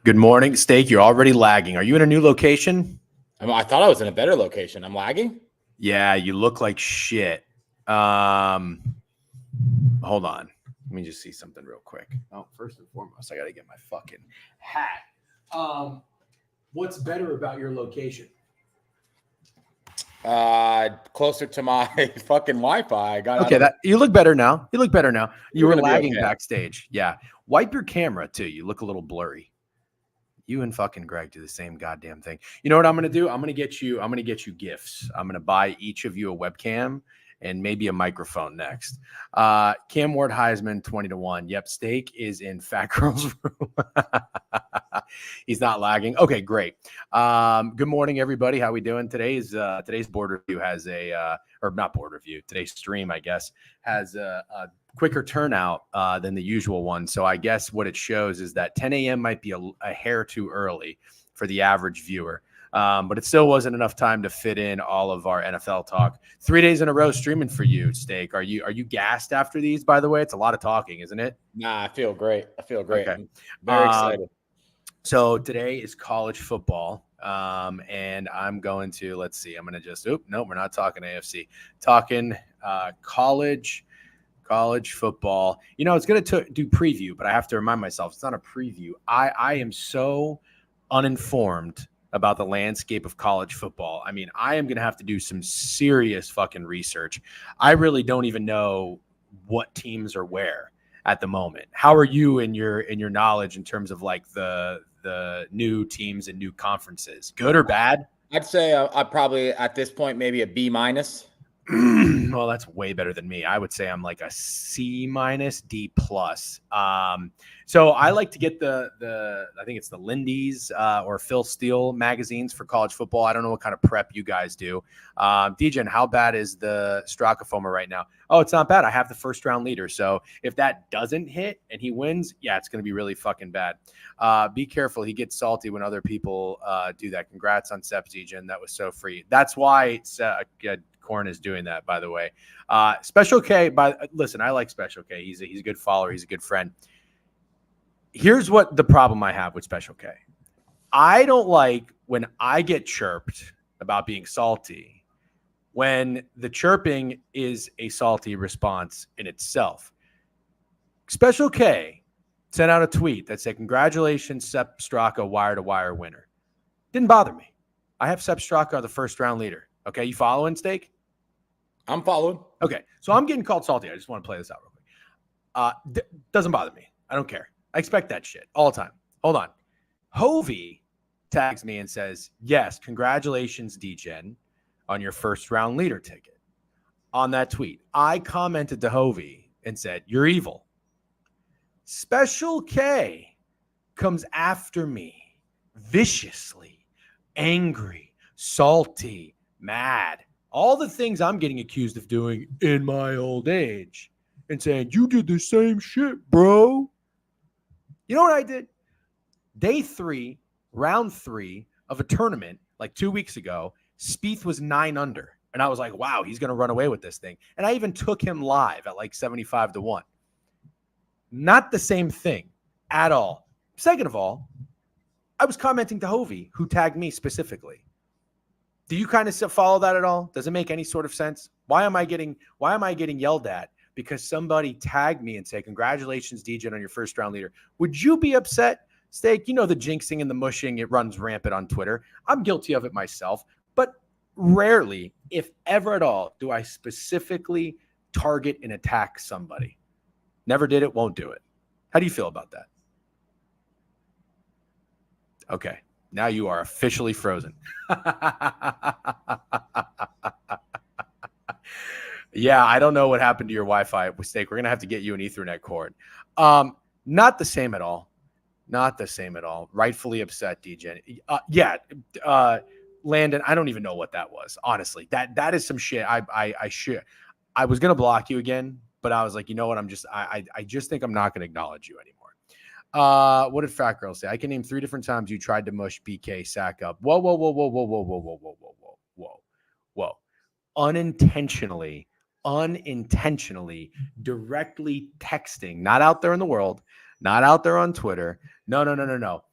Good morning, Steak. You're already lagging. Are you in a new location? I thought I was in a better location. I'm lagging? Yeah, you look like shit. Hold on. Let me just see something real quick. Oh, first and foremost, I got to get my fucking hat. What's better about your location? Closer to my fucking Wi-Fi. I got Okay, that you look better now. You look better now. You You're were gonna be lagging okay. backstage. Yeah. Wipe your camera too. You look a little blurry. You and fucking Greg do the same goddamn thing. You know what I'm gonna do? I'm gonna get you gifts. I'm gonna buy each of you a webcam and maybe a microphone next. Cam Ward Heisman 20-1. Yep, Steak is in Fat Girl's room. He's not lagging. Okay, great. Good morning, everybody. How we doing? Today's board review has or not board review. Today's stream, I guess, has a quicker turnout than the usual one. So I guess what it shows is that 10 a.m. might be a hair too early for the average viewer. But it still wasn't enough time to fit in all of our NFL talk. 3 days in a row streaming for you, Steak. Are you gassed after these, by the way? It's a lot of talking, isn't it? Nah, I feel great. Okay. I'm very excited. So today is college football. And I'm going to, let's see, I'm going to just, no, we're not talking AFC, talking college football. You know, it's going to do preview, but I have to remind myself, it's not a preview. I am so uninformed about the landscape of college football. I mean, I am going to have to do some serious fucking research. I really don't even know what teams are where at the moment. How are you in your knowledge in terms of like the new teams and new conferences? Good or bad? I'd say I probably at this point maybe a B-. Well, that's way better than me. I would say I'm like a C-, D+. So I like to get the I think it's the Lindy's or Phil Steele magazines for college football. I don't know what kind of prep you guys do. DJ, how bad is the Straka right now? Oh, it's not bad. I have the first round leader. So if that doesn't hit and he wins, yeah, it's going to be really fucking bad. Be careful. He gets salty when other people do that. Congrats on Sep Dejan. That was so free. That's why Corn is doing that, by the way. Special K, listen, I like Special K. He's a good follower. He's a good friend. Here's what the problem I have with Special K. I don't like when I get chirped about being salty when the chirping is a salty response in itself. Special K sent out a tweet that said, congratulations, Sepp Straka, wire-to-wire winner. Didn't bother me. I have Sepp Straka, the first round leader. Okay, you following, Steak? I'm following. Okay, so I'm getting called salty. I just want to play this out real quick. Doesn't bother me. I don't care. I expect that shit all the time. Hold on. Hovey tags me and says, yes, congratulations, DGen, on your first round leader ticket. On that tweet, I commented to Hovey and said, you're evil. Special K comes after me viciously, angry, salty, mad, all the things I'm getting accused of doing in my old age, and saying, you did the same shit, bro. You know what I did? Day 3, round 3 of a tournament like 2 weeks ago, Spieth was 9 under. And I was like, wow, he's going to run away with this thing. And I even took him live at like 75-1. Not the same thing at all. Second of all, I was commenting to Hovey, who tagged me specifically. Do you kind of follow that at all? Does it make any sort of sense? Why am I getting yelled at because somebody tagged me and said, congratulations, DJ, on your first round leader? Would you be upset? Steak, you know the jinxing and the mushing, it runs rampant on Twitter. I'm guilty of it myself, but rarely, if ever at all, do I specifically target and attack somebody. Never did it, won't do it. How do you feel about that? Okay, now you are officially frozen. Yeah, I don't know what happened to your Wi-Fi mistake. We're going to have to get you an Ethernet cord. Not the same at all. Not the same at all. Rightfully upset, DJ. Landon, I don't even know what that was. Honestly, that is some shit. I was going to block you again, but I was like, you know what? I just think I'm not going to acknowledge you anymore. What did Fat Girl say? I can name 3 different times you tried to mush BK sack up. Whoa. Unintentionally, directly texting, not out there in the world, not out there on Twitter. No.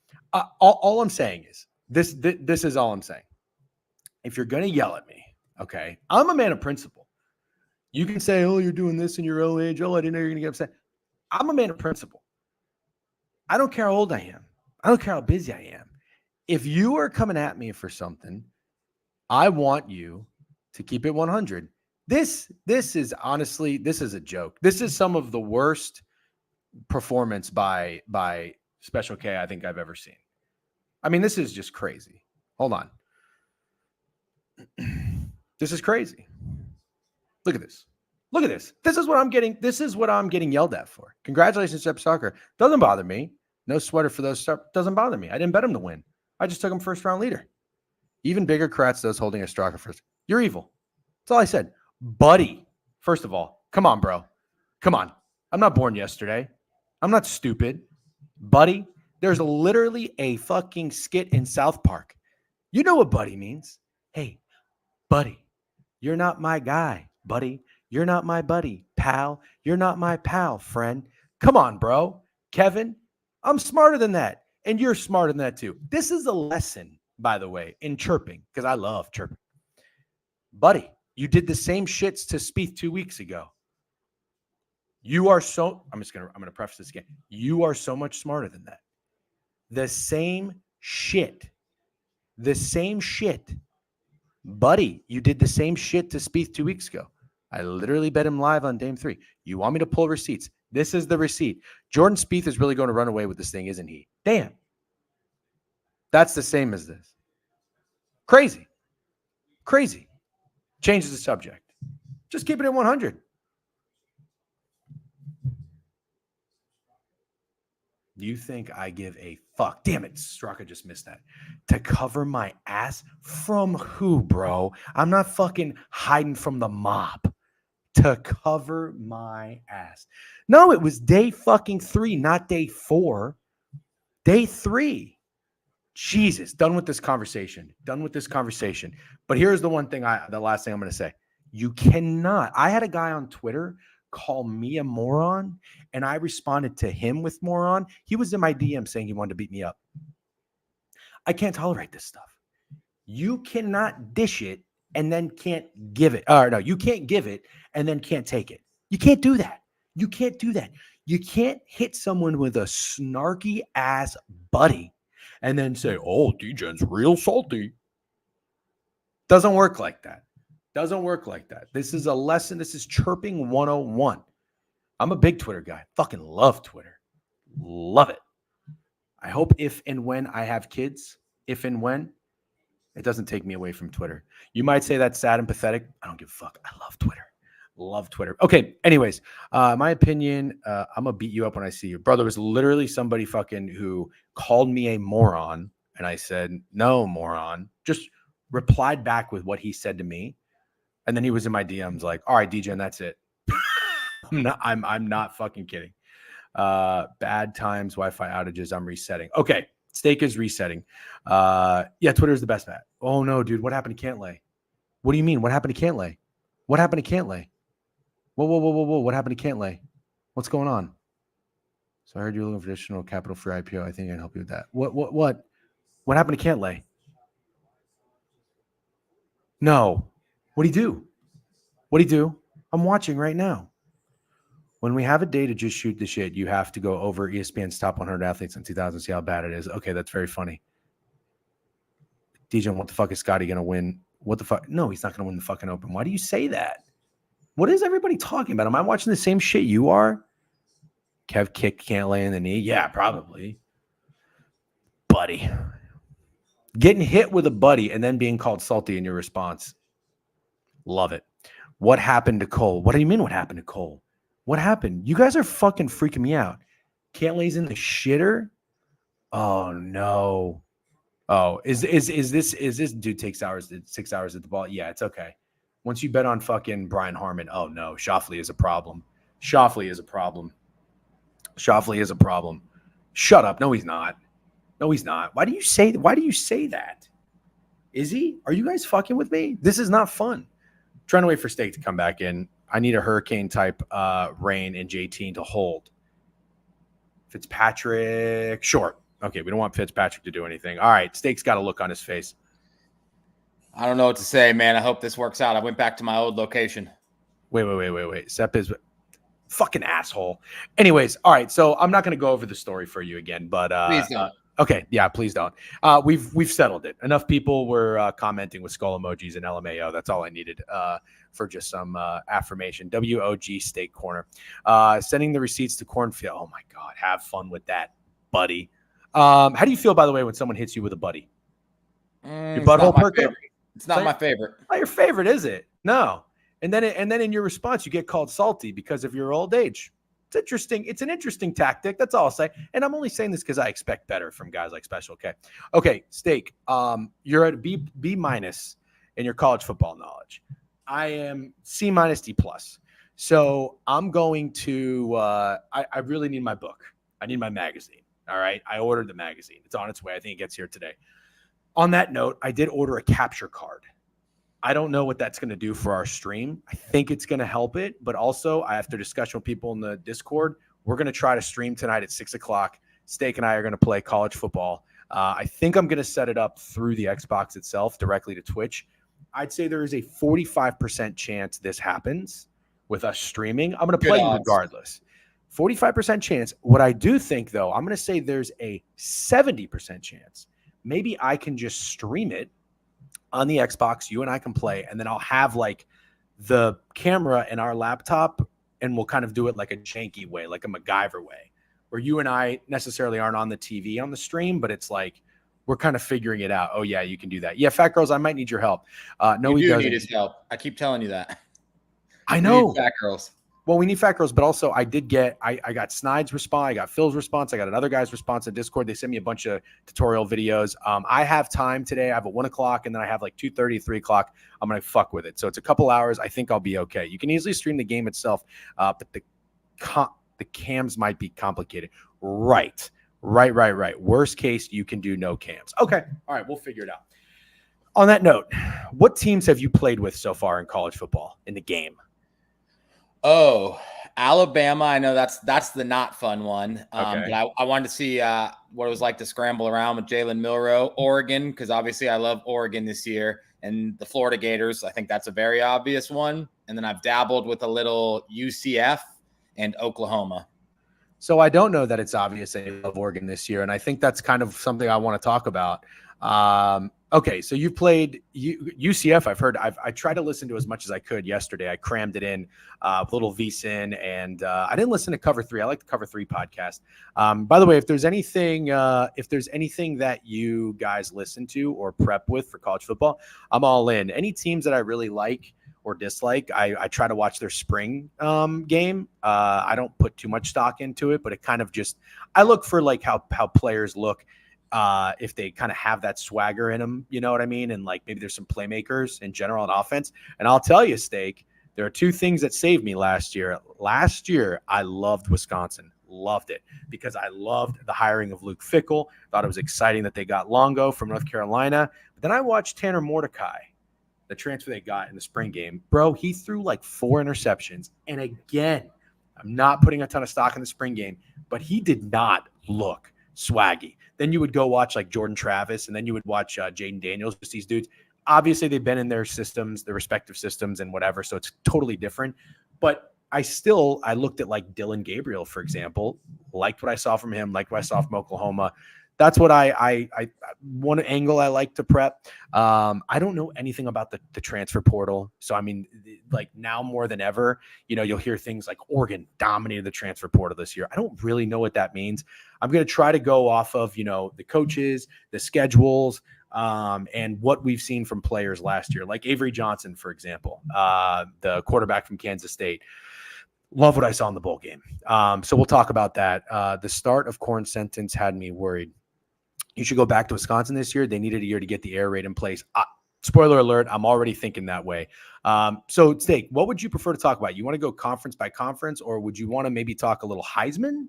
All I'm saying is this is all I'm saying. If you're going to yell at me, Okay. I'm a man of principle. You can say, oh, you're doing this in your old age. Oh, I didn't know you're going to get upset. I'm a man of principle. I don't care how old I am. I don't care how busy I am. If you are coming at me for something, I want you to keep it 100. This is honestly, this is a joke. This is some of the worst performance by Special K I think I've ever seen. I mean, this is just crazy. Hold on. This is crazy. Look at this. Look at this. This is what I'm getting. This is what I'm getting yelled at for. Congratulations, Step Soccer. Doesn't bother me. No sweater for those stuff. Doesn't bother me. I didn't bet him to win. I just took him first round leader. Even bigger crats those holding a Straka first. You're evil. That's all I said. Buddy, first of all, come on, bro. Come on. I'm not born yesterday. I'm not stupid. Buddy, there's literally a fucking skit in South Park. You know what buddy means. Hey, buddy, you're not my guy, buddy. You're not my buddy, pal. You're not my pal, friend. Come on, bro. Kevin, I'm smarter than that. And you're smarter than that too. This is a lesson, by the way, in chirping, because I love chirping. Buddy, you did the same shits to Spieth 2 weeks ago. You are so, I'm going to preface this again. You are so much smarter than that. The same shit. Buddy, you did the same shit to Spieth 2 weeks ago. I literally bet him live on Dame 3. You want me to pull receipts? This is the receipt. Jordan Spieth is really going to run away with this thing, isn't he? Damn. That's the same as this. Crazy. Changes the subject. Just keep it at 100. You think I give a fuck? Damn it, Straka just missed that. To cover my ass? From who, bro? I'm not fucking hiding from the mob. To cover my ass. No, it was day fucking 3, not day 4. Day 3. Jesus, done with this conversation. But here's the one thing the last thing I'm going to say. You cannot. I had a guy on Twitter call me a moron, and I responded to him with moron. He was in my DM saying he wanted to beat me up. I can't tolerate this stuff. You cannot dish it and then can't give it. Or no, you can't give it and then can't take it. You can't do that. You can't hit someone with a snarky ass buddy and then say, oh, DJ's real salty. Doesn't work like that. This is a lesson. This is chirping 101. I'm a big Twitter guy. Fucking love Twitter. Love it. I hope if and when I have kids, it doesn't take me away from Twitter. You might say that's sad and pathetic. I don't give a fuck. I love Twitter. Okay. Anyways, my opinion, I'm going to beat you up when I see you. Bro, there was literally somebody fucking who called me a moron. And I said, no, moron. Just replied back with what he said to me. And then he was in my DMs like, all right, DJ, and that's it. I'm not fucking kidding. Bad times, Wi-Fi outages, I'm resetting. Okay. Steak is resetting. Yeah, Twitter is the best bet. Oh no, dude. What happened to Cantlay? What do you mean? What happened to Cantlay? Whoa. What happened to Cantlay? What's going on? So I heard you're looking for additional capital for IPO. I think I can help you with that. What happened to Cantlay? No. What'd he do? I'm watching right now. When we have a day to just shoot the shit, you have to go over ESPN's top 100 athletes in 2000, see how bad it is. Okay, that's very funny. DJ, what the fuck is Scotty going to win? What the fuck? No, he's not going to win the fucking Open. Why do you say that? What is everybody talking about? Am I watching the same shit you are? Kev kick can't lay in the knee? Yeah, probably. Buddy. Getting hit with a buddy and then being called salty in your response. Love it. What happened to Cole? What do you mean what happened to Cole? What happened? You guys are fucking freaking me out. Cantlay's in the shitter? Oh no. Oh, is this dude takes 6 hours at the ball? Yeah, it's okay. Once you bet on fucking Brian Harman, oh no, Schauffele is a problem. Shut up. No, he's not. Why do you say that? Is he? Are you guys fucking with me? This is not fun. Trying to wait for Steak to come back in. I need a hurricane type rain in JT to hold. Fitzpatrick, short. Okay, we don't want Fitzpatrick to do anything. All right, Steak's got a look on his face. I don't know what to say, man. I hope this works out. I went back to my old location. Wait. Sepp is fucking asshole. Anyways, all right. So I'm not going to go over the story for you again, but Please don't. okay, yeah, please don't. We've settled it. Enough people were commenting with skull emojis and LMAO. That's all I needed for just some affirmation. WOG Steak Corner, sending the receipts to Cornfield. Oh my God, have fun with that, buddy. How do you feel, by the way, when someone hits you with a buddy? Your butthole perk up? It's not my favorite. Not your favorite, is it? No. And then in your response, you get called salty because of your old age. It's interesting. It's an interesting tactic. That's all I'll say. And I'm only saying this because I expect better from guys like Special K. Okay, Steak. You're at a B minus in your college football knowledge. I am C minus D plus. So I'm going to. I really need my book. I need my magazine. All right. I ordered the magazine. It's on its way. I think it gets here today. On that note, I did order a capture card. I don't know what that's going to do for our stream. I think it's going to help it, but also after discussion with people in the Discord, we're going to try to stream tonight at 6:00. Steak and I are going to play college football. I think I'm going to set it up through the Xbox itself directly to Twitch. I'd say there is a 45% chance this happens with us streaming. I'm going to play you regardless. 45% chance. What I do think, though, I'm going to say there's a 70% chance. Maybe I can just stream it on the Xbox, you and I can play, and then I'll have like the camera in our laptop and we'll kind of do it like a janky way, like a MacGyver way, where you and I necessarily aren't on the TV on the stream, but it's like we're kind of figuring it out. Oh, yeah, you can do that. Yeah, Fat Girls, I might need your help. No, he doesn't need his help. I keep telling you that. I know. Fat Girls. Well, we need Fat Girls, but also I got Snide's response. I got Phil's response. I got another guy's response in Discord. They sent me a bunch of tutorial videos. I have time today. I have at 1:00 and then I have like 2:30, 3:00. I'm going to fuck with it. So it's a couple hours. I think I'll be okay. You can easily stream the game itself, but the cams might be complicated. Right. Worst case, you can do no cams. Okay. All right. We'll figure it out. On that note, what teams have you played with so far in college football in the game? Oh, Alabama. I know that's the not fun one. Okay. But I wanted to see what it was like to scramble around with Jalen Milroe. Oregon, because obviously I love Oregon this year. And the Florida Gators, I think that's a very obvious one. And then I've dabbled with a little UCF and Oklahoma. So I don't know that it's obvious that you love Oregon this year. And I think that's kind of something I want to talk about. Okay, so you've played UCF. I've heard. I tried to listen to as much as I could yesterday. I crammed it in, little VSiN, and I didn't listen to Cover 3. I like the Cover 3 podcast. By the way, if there's anything that you guys listen to or prep with for college football, I'm all in. Any teams that I really like or dislike, I try to watch their spring game. I don't put too much stock into it, but it kind of just I look for like how players look. If they kind of have that swagger in them, you know what I mean? And like maybe there's some playmakers in general on offense. And I'll tell you, Steak, there are two things that saved me last year. Last year, I loved Wisconsin. Loved it because I loved the hiring of Luke Fickell. Thought it was exciting that they got Longo from North Carolina. But then I watched Tanner Mordecai, the transfer they got in the spring game. Bro, he threw like 4 interceptions. And again, I'm not putting a ton of stock in the spring game, but he did not look swaggy. Then you would go watch like Jordan Travis, and then you would watch Jaden Daniels. Just these dudes. Obviously, they've been in their systems, their respective systems, and whatever. So it's totally different. But I looked at like Dylan Gabriel, for example, liked what I saw from him, liked what I saw from Oklahoma. That's what I one angle I like to prep. I don't know anything about the transfer portal. So, I mean, like now more than ever, you'll hear things like Oregon dominated the transfer portal this year. I don't really know what that means. I'm going to try to go off of, the coaches, the schedules, and what we've seen from players last year, like Avery Johnson, for example, the quarterback from Kansas State. Love what I saw in the bowl game. So we'll talk about that. The start of Corn's sentence had me worried. You should go back to Wisconsin this year. They needed a year to get the air raid in place. Spoiler alert, I'm already thinking that way. So, Steak, what would you prefer to talk about? You want to go conference by conference, or would you want to maybe talk a little Heisman?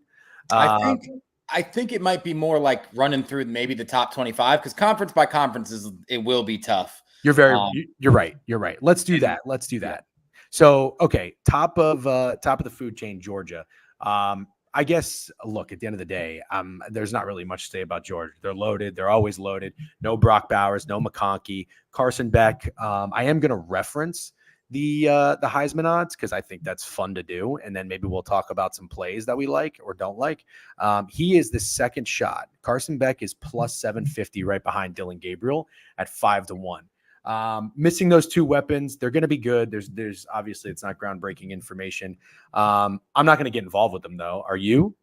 I think it might be more like running through maybe the top 25 because conference by conference it will be tough. You're right. You're right. Let's do that. So, okay, top of the food chain, Georgia. I guess, look, at the end of the day, there's not really much to say about Georgia. They're loaded. They're always loaded. No Brock Bowers, no McConkey, Carson Beck. I am going to reference the Heisman odds because I think that's fun to do. And then maybe we'll talk about some plays that we like or don't like. He is the second shot. Carson Beck is plus 750 right behind Dylan Gabriel at 5-1. Missing those two weapons, they're going to be good. There's obviously it's not groundbreaking information. I'm not going to get involved with them though. Are you?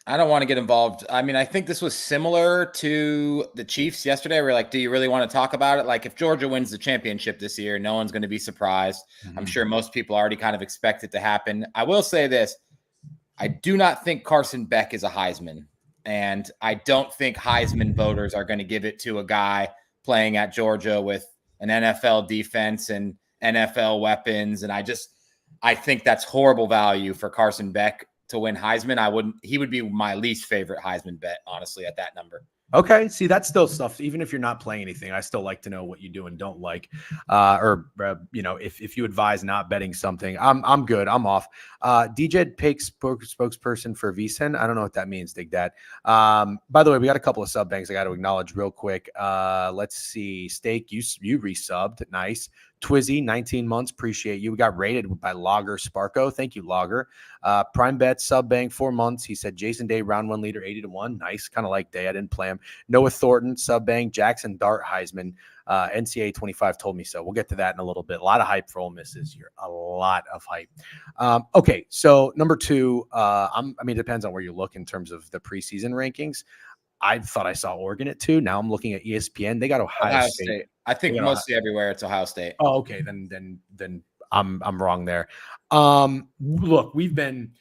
I don't want to get involved. I mean, I think this was similar to the Chiefs yesterday. We're like, do you really want to talk about it? Like, if Georgia wins the championship this year, no one's going to be surprised. I'm sure most people already kind of expect it to happen. I will say this. I do not think Carson Beck is a Heisman. And I don't think Heisman voters are going to give it to a guy playing at Georgia with an NFL defense and NFL weapons. And I think that's horrible value for Carson Beck to win Heisman. He would be my least favorite Heisman bet, honestly, at that number. Okay. See, that's still stuff. Even if you're not playing anything, I still like to know what you do and don't like. If you advise not betting something, I'm good. I'm off. DJ Pake spokesperson for VSiN. I don't know what that means. Dig that. By the way, we got a couple of sub banks I got to acknowledge real quick. Let's see. Steak, you resubbed. Nice. Twizzy, 19 months. Appreciate you. We got rated by Logger Sparko. Thank you, Logger. Prime Bet, sub bank, 4 months. He said Jason Day, round one leader, 80-1. Nice. Kind of like Day. I didn't play him. Noah Thornton, sub bank. Jackson Dart, Heisman. NCAA 25 told me so. We'll get to that in a little bit. A lot of hype for Ole Miss this year. A lot of hype. Okay. So number two, it depends on where you look in terms of the preseason rankings. I thought I saw Oregon at 2. Now I'm looking at ESPN. They got Ohio State. I think mostly everywhere it's Ohio State. Oh, okay. Then I'm wrong there. Look, we've been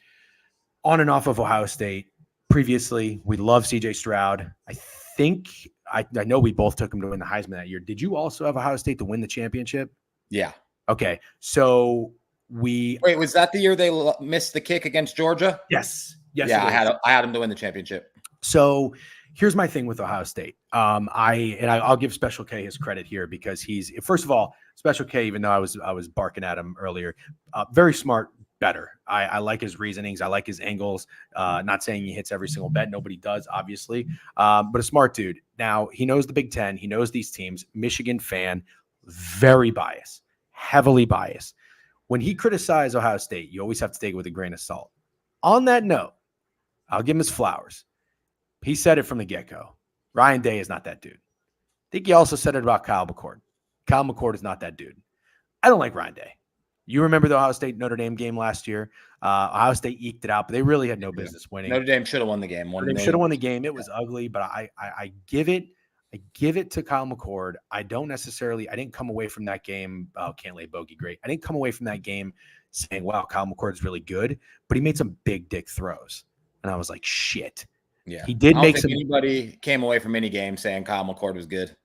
on and off of Ohio State previously. We love CJ Stroud. I know we both took him to win the Heisman that year. Did you also have Ohio State to win the championship? Yeah. Okay. So wait, was that the year they missed the kick against Georgia? Yes. Yeah, I had him to win the championship. So here's my thing with Ohio State. I'll give Special K his credit here because he's, first of all, Special K, even though I was barking at him earlier, very smart better. I like his reasonings. I like his angles. Not saying he hits every single bet. Nobody does, obviously. But a smart dude. Now, he knows the Big Ten. He knows these teams. Michigan fan, very biased, heavily biased. When he criticized Ohio State, you always have to take it with a grain of salt. On that note, I'll give him his flowers. He said it from the get-go. Ryan Day is not that dude. I think he also said it about Kyle McCord. Kyle McCord is not that dude. I don't like Ryan Day. You remember the Ohio State-Notre Dame game last year? Ohio State eked it out, but they really had no business winning. Notre Dame should have won the game. They should have won the game. It was ugly, but I give it to Kyle McCord. I didn't come away from that game. Oh, can't lay bogey great. I didn't come away from that game saying, wow, Kyle McCord is really good, but he made some big dick throws. And I was like, shit. Yeah. He did make some. Anybody came away from any game saying Kyle McCord was good.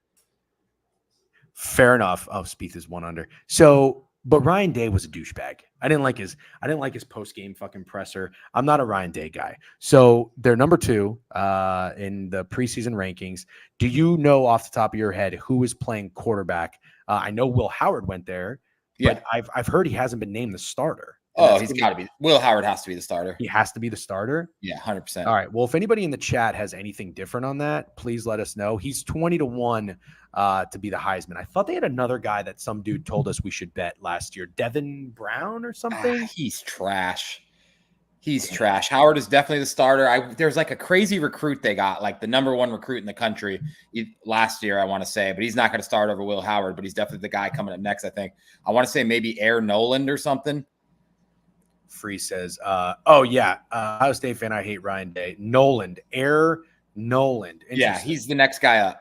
Fair enough. Oh, Spieth is 1 under. So, but Ryan Day was a douchebag. I didn't like his post-game fucking presser. I'm not a Ryan Day guy. So they're number 2 in the preseason rankings. Do you know off the top of your head who is playing quarterback? I know Will Howard went there, but I've heard he hasn't been named the starter. Oh, he's got to be. Will Howard has to be the starter. He has to be the starter? Yeah, 100%. All right. Well, if anybody in the chat has anything different on that, please let us know. He's 20-1 to be the Heisman. I thought they had another guy that some dude told us we should bet last year. Devin Brown or something? He's trash. He's trash. Howard is definitely the starter. There's like a crazy recruit they got, like the number 1 recruit in the country last year, I want to say, but he's not going to start over Will Howard, but he's definitely the guy coming up next, I think. I want to say maybe Air Noland or something. Free says, Ohio State fan, I hate Ryan Day. Air Noland. Yeah, he's the next guy up.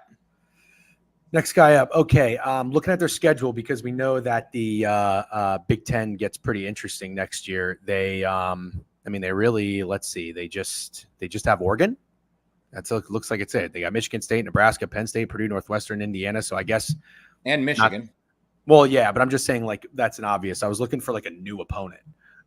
Next guy up. Okay, looking at their schedule because we know that the Big Ten gets pretty interesting next year. They really. Let's see. They just have Oregon. Looks like it's it. They got Michigan State, Nebraska, Penn State, Purdue, Northwestern, Indiana. So I guess and Michigan. Well, yeah, but I'm just saying like that's an obvious. I was looking for like a new opponent.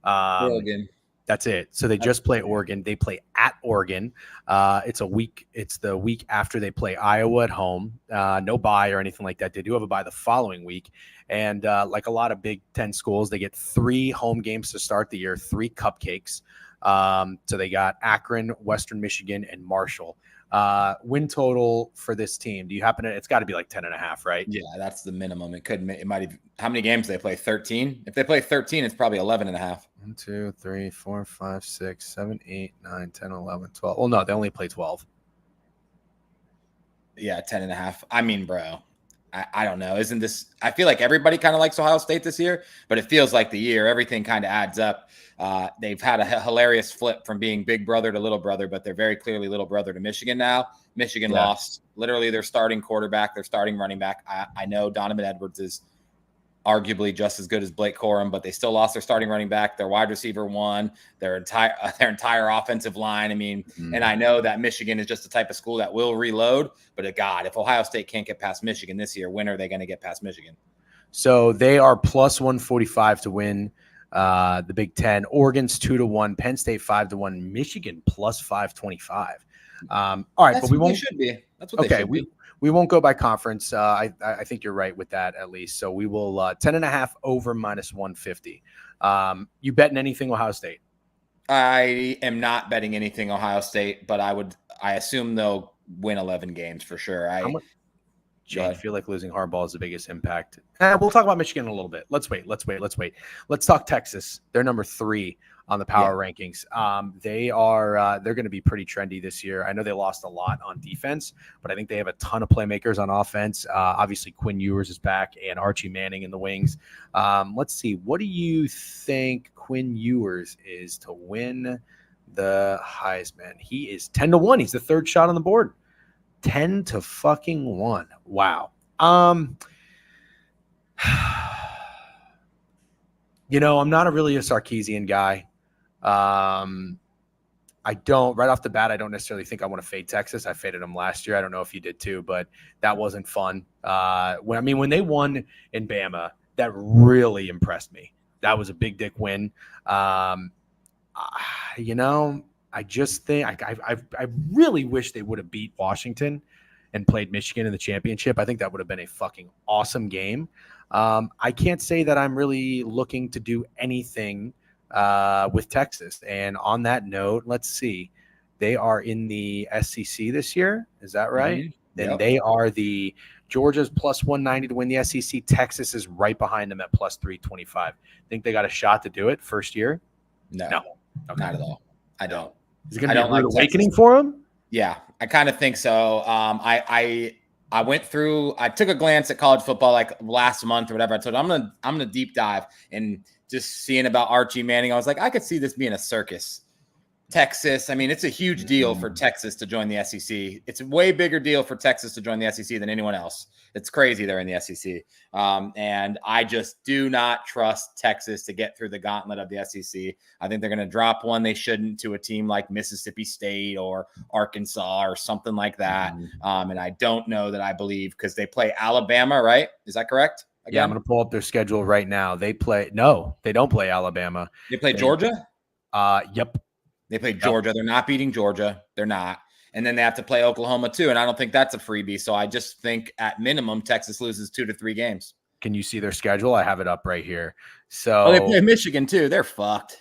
Oregon. That's it. So they just play Oregon. They play at Oregon. It's the week after they play Iowa at home. No bye or anything like that. They do have a bye the following week. And like a lot of Big Ten schools, they get 3 home games to start the year, 3 cupcakes. So they got Akron, Western Michigan, and Marshall. Win total for this team. Do you happen to? It's got to be like 10.5, right? Yeah, that's the minimum. It might have. How many games do they play? 13. If they play 13, it's probably 11.5. 1, 2, 3, 4, 5, 6, 7, 8, 9, 10, 11, 12. Well, no, they only play 12. Yeah, 10.5. I mean, bro, I don't know. Isn't this? I feel like everybody kind of likes Ohio State this year, but it feels like the year everything kind of adds up. They've had a hilarious flip from being big brother to little brother, but they're very clearly little brother to Michigan now. Michigan lost literally their starting quarterback, their starting running back. I know Donovan Edwards is arguably just as good as Blake Corum, but they still lost their starting running back, their wide receiver one, their entire offensive line. I mean, and I know that Michigan is just the type of school that will reload, but God, if Ohio State can't get past Michigan this year, when are they going to get past Michigan? So they are plus 145 to win the Big Ten. Oregon's 2-1, Penn State 5-1, Michigan plus 525. All right, that's but we won't. Should be. That's what they should be. We won't go by conference. I think you're right with that at least. So we will 10.5 over minus 150. You betting anything Ohio State? I am not betting anything Ohio State, but I assume they'll win 11 games for sure. I feel like losing Harbaugh is the biggest impact. We'll talk about Michigan in a little bit. Let's wait. Let's talk Texas. They're number 3 on the power rankings. They're going to be pretty trendy this year. I know they lost a lot on defense, but I think they have a ton of playmakers on offense. Obviously, Quinn Ewers is back and Archie Manning in the wings. Let's see. What do you think Quinn Ewers is to win the Heisman? He is 10-1. He's the 3rd shot on the board. 10-1. Wow. I'm not really a Sarkisian guy. I don't right off the bat. I don't necessarily think I want to fade Texas. I faded them last year. I don't know if you did too, but that wasn't fun. When they won in Bama, that really impressed me. That was a big dick win. I just think I really wish they would have beat Washington and played Michigan in the championship. I think that would have been a fucking awesome game. I can't say that I'm really looking to do anything with Texas. And on that note, let's see. They are in the SEC this year. Is that right? Mm-hmm. Then they are Georgia's plus 190 to win the SEC. Texas is right behind them at plus 325. Think they got a shot to do it first year? No, okay. Not at all. I don't. Is it going to be a rude awakening for them? Yeah, I kind of think so. I went through. I took a glance at college football like last month or whatever. I told you, I'm gonna deep dive and just seeing about Archie Manning. I was like, I could see this being a circus. Texas. I mean, it's a huge deal for Texas to join the SEC. It's a way bigger deal for Texas to join the SEC than anyone else. It's crazy they're in the SEC. And I just do not trust Texas to get through the gauntlet of the SEC. I think they're going to drop one they shouldn't to a team like Mississippi State or Arkansas or something like that. And I don't know that I believe because they play Alabama, right? Is that correct? Again? Yeah, I'm going to pull up their schedule right now. They don't play Alabama. They play Georgia? Yep. They play Georgia. They're not beating Georgia. They're not. And then they have to play Oklahoma too. And I don't think that's a freebie. So I just think at minimum, Texas loses 2 to 3 games. Can you see their schedule? I have it up right here. So they play Michigan too. They're fucked.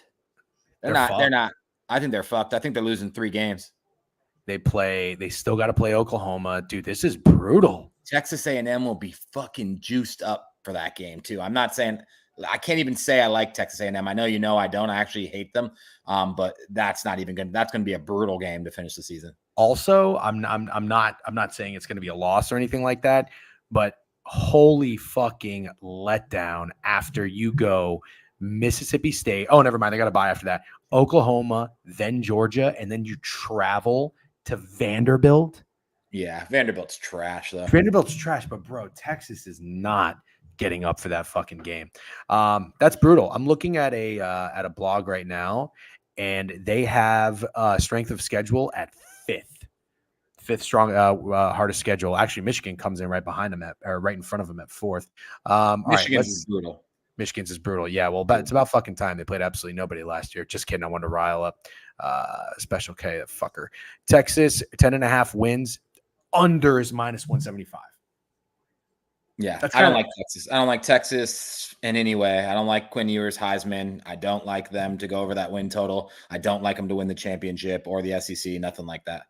They're not. I think they're fucked. I think they're losing 3 games. They still got to play Oklahoma. Dude, this is brutal. Texas A&M will be fucking juiced up for that game too. I'm not saying – I can't even say I like Texas A&M. I know I don't. I actually hate them. But that's not even good. That's going to be a brutal game to finish the season. Also, I'm not saying it's going to be a loss or anything like that, but holy fucking letdown after you go Mississippi State. Oh, never mind. They got a bye after that. Oklahoma, then Georgia, and then you travel to Vanderbilt. Yeah, Vanderbilt's trash though. Vanderbilt's trash, but bro, Texas is not getting up for that fucking game. That's brutal. I'm looking at a blog right now, and they have strength of schedule at fifth strong hardest schedule. Actually, Michigan comes in right behind them right in front of them at 4th. Michigan's brutal. Michigan's is brutal. Yeah, well, but it's about fucking time. They played absolutely nobody last year. Just kidding. I wanted to rile up Special K, that fucker. Texas, 10.5 wins. Under is minus 175. Yeah, That's I don't kinda, like Texas. I don't like Texas in any way. I don't like Quinn Ewers, Heisman. I don't like them to go over that win total. I don't like them to win the championship or the SEC. Nothing like that.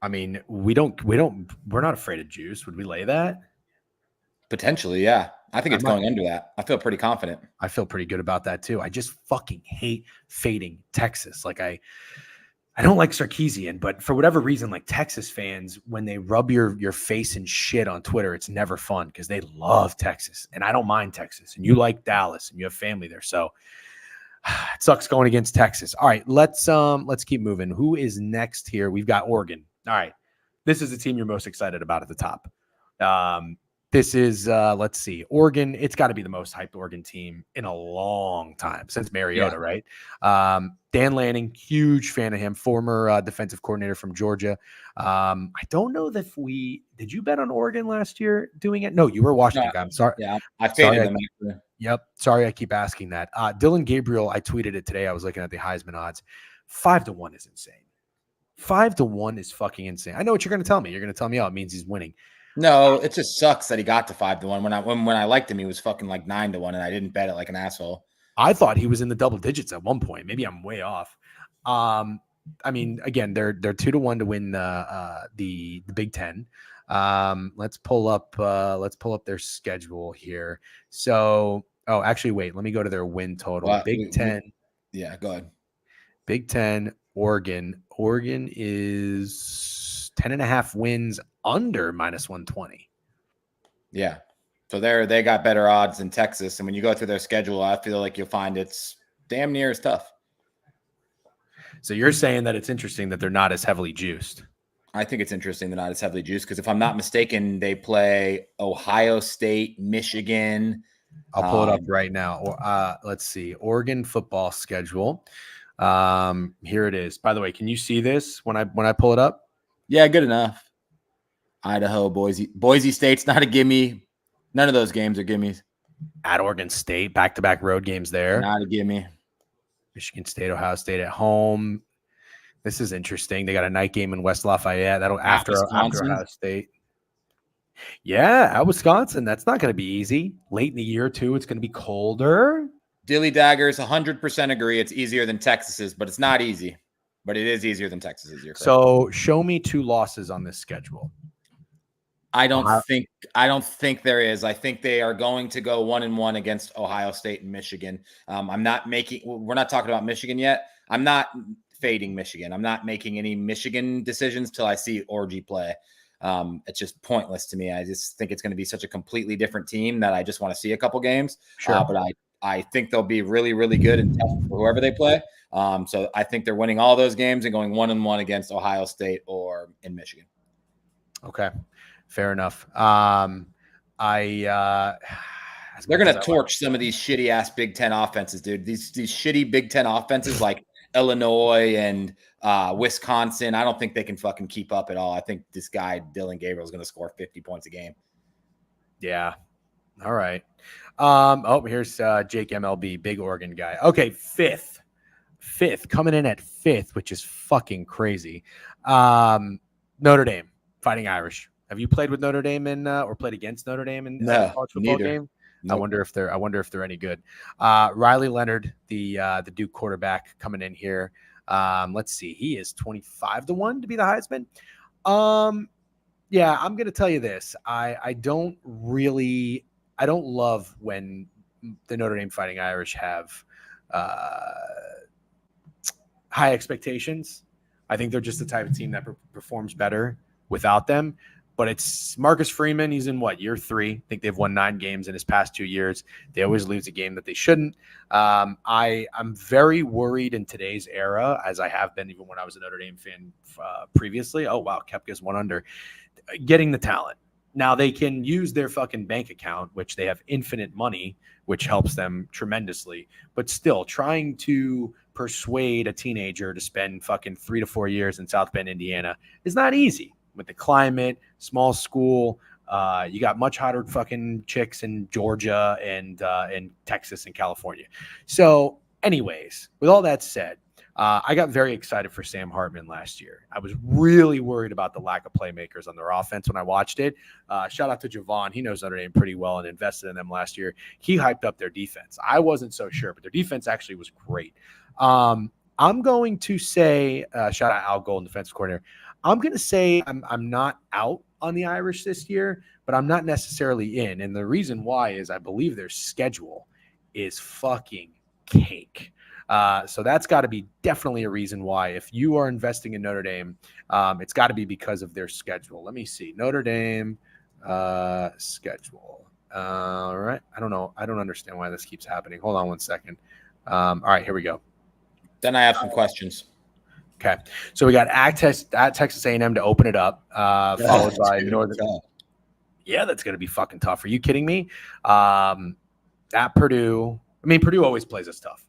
I mean, we're not afraid of juice. Would we lay that? Potentially, yeah. I think it's I'm not- going under that. I feel pretty confident. I feel pretty good about that too. I just fucking hate fading Texas. Like I don't like Sarkisian, but for whatever reason, like Texas fans, when they rub your face in shit on Twitter, it's never fun because they love Texas, and I don't mind Texas. And you like Dallas, and you have family there, so it sucks going against Texas. All right, let's keep moving. Who is next here? We've got Oregon. All right, this is the team you're most excited about at the top. This is, let's see, Oregon. It's got to be the most hyped Oregon team in a long time since Mariota, right? Dan Lanning, huge fan of him, former defensive coordinator from Georgia. I don't know that did you bet on Oregon last year doing it? No, you were a Washington guy. I'm sorry. Yeah, I faded them. Yep. Sorry, I keep asking that. Dylan Gabriel, I tweeted it today. I was looking at the Heisman odds. 5-1 is insane. 5-1 is fucking insane. I know what you're going to tell me. You're going to tell me, oh, it means he's winning. No, it just sucks that he got to 5-1. When I liked him, he was fucking like 9-1, and I didn't bet it like an asshole. I thought he was in the double digits at one point. Maybe I'm way off. I mean, again, they're 2-1 to win the Big Ten. Let's pull up their schedule here. So, actually, wait. Let me go to their win total. Big Ten. Yeah, go ahead. Big Ten, Oregon. Oregon is 10.5 wins under minus 120. Yeah. So they got better odds than Texas. And when you go through their schedule, I feel like you'll find it's damn near as tough. So you're saying that it's interesting that they're not as heavily juiced. I think it's interesting they're not as heavily juiced because if I'm not mistaken, they play Ohio State, Michigan. I'll pull it up right now. Let's see. Oregon football schedule. Here it is. By the way, can you see this when I pull it up? Yeah, good enough. Idaho, Boise State's not a gimme. None of those games are gimmies. At Oregon State, back-to-back road games there. Not a gimme. Michigan State, Ohio State at home. This is interesting. They got a night game in West Lafayette. That'll after Ohio State. Yeah, at Wisconsin. That's not going to be easy. Late in the year, too. It's going to be colder. Dilly Daggers, 100% agree. It's easier than Texas's, but it's not easy. But it is easier than Texas's. So show me 2 losses on this schedule. I don't think there is. I think they are going to go 1-1 against Ohio State and Michigan. We're not talking about Michigan yet. I'm not fading Michigan. I'm not making any Michigan decisions till I see Orgy play. It's just pointless to me. I just think it's going to be such a completely different team that I just want to see a couple games. Sure. But I think they'll be really, really good and tough for whoever they play. So I think they're winning all those games and going 1-1 against Ohio State or in Michigan. Okay. Fair enough. They're going to torch some of these shitty ass Big Ten offenses, dude. These shitty Big Ten offenses like Illinois and Wisconsin. I don't think they can fucking keep up at all. I think this guy, Dylan Gabriel, is going to score 50 points a game. Yeah. All right. Here's Jake MLB, big Oregon guy. Okay. Fifth coming in at 5th, which is fucking crazy. Notre Dame, Fighting Irish. Have you played with Notre Dame or played against Notre Dame in a college football game? Nope. I wonder if they're any good. Riley Leonard, the Duke quarterback, coming in here. Let's see. He is 25-1 to be the Heisman. Yeah, I'm gonna tell you this. I don't love when the Notre Dame Fighting Irish have high expectations. I think they're just the type of team that performs better without them. But it's Marcus Freeman. He's in year 3? I think they've won 9 games in his past 2 years. They always lose a game that they shouldn't. I'm very worried in today's era, as I have been even when I was a Notre Dame fan previously. Oh, wow. Koepka's 1 under. Getting the talent. Now they can use their fucking bank account, which they have infinite money, which helps them tremendously. But still, trying to persuade a teenager to spend fucking 3 to 4 years in South Bend, Indiana is not easy. With the climate, small school, You got much hotter fucking chicks in Georgia and Texas and California. So, anyways, with all that said, I got very excited for Sam Hartman last year. I was really worried about the lack of playmakers on their offense when I watched it. Shout out to Javon. He knows Notre Dame pretty well and invested in them last year. He hyped up their defense. I wasn't so sure, but their defense actually was great. I'm going to say, shout out Al Golden, defensive coordinator. I'm going to say I'm not out on the Irish this year, but I'm not necessarily in. And the reason why is I believe their schedule is fucking cake. So that's got to be definitely a reason why. If you are investing in Notre Dame, it's got to be because of their schedule. Let me see. Notre Dame schedule. All right. I don't know. I don't understand why this keeps happening. Hold on one second. All right, here we go. Then I have some questions. Okay. So we got at Texas A&M to open it up, followed by Northern. Yeah, that's going to be fucking tough. Are you kidding me? At Purdue. I mean, Purdue always plays us tough.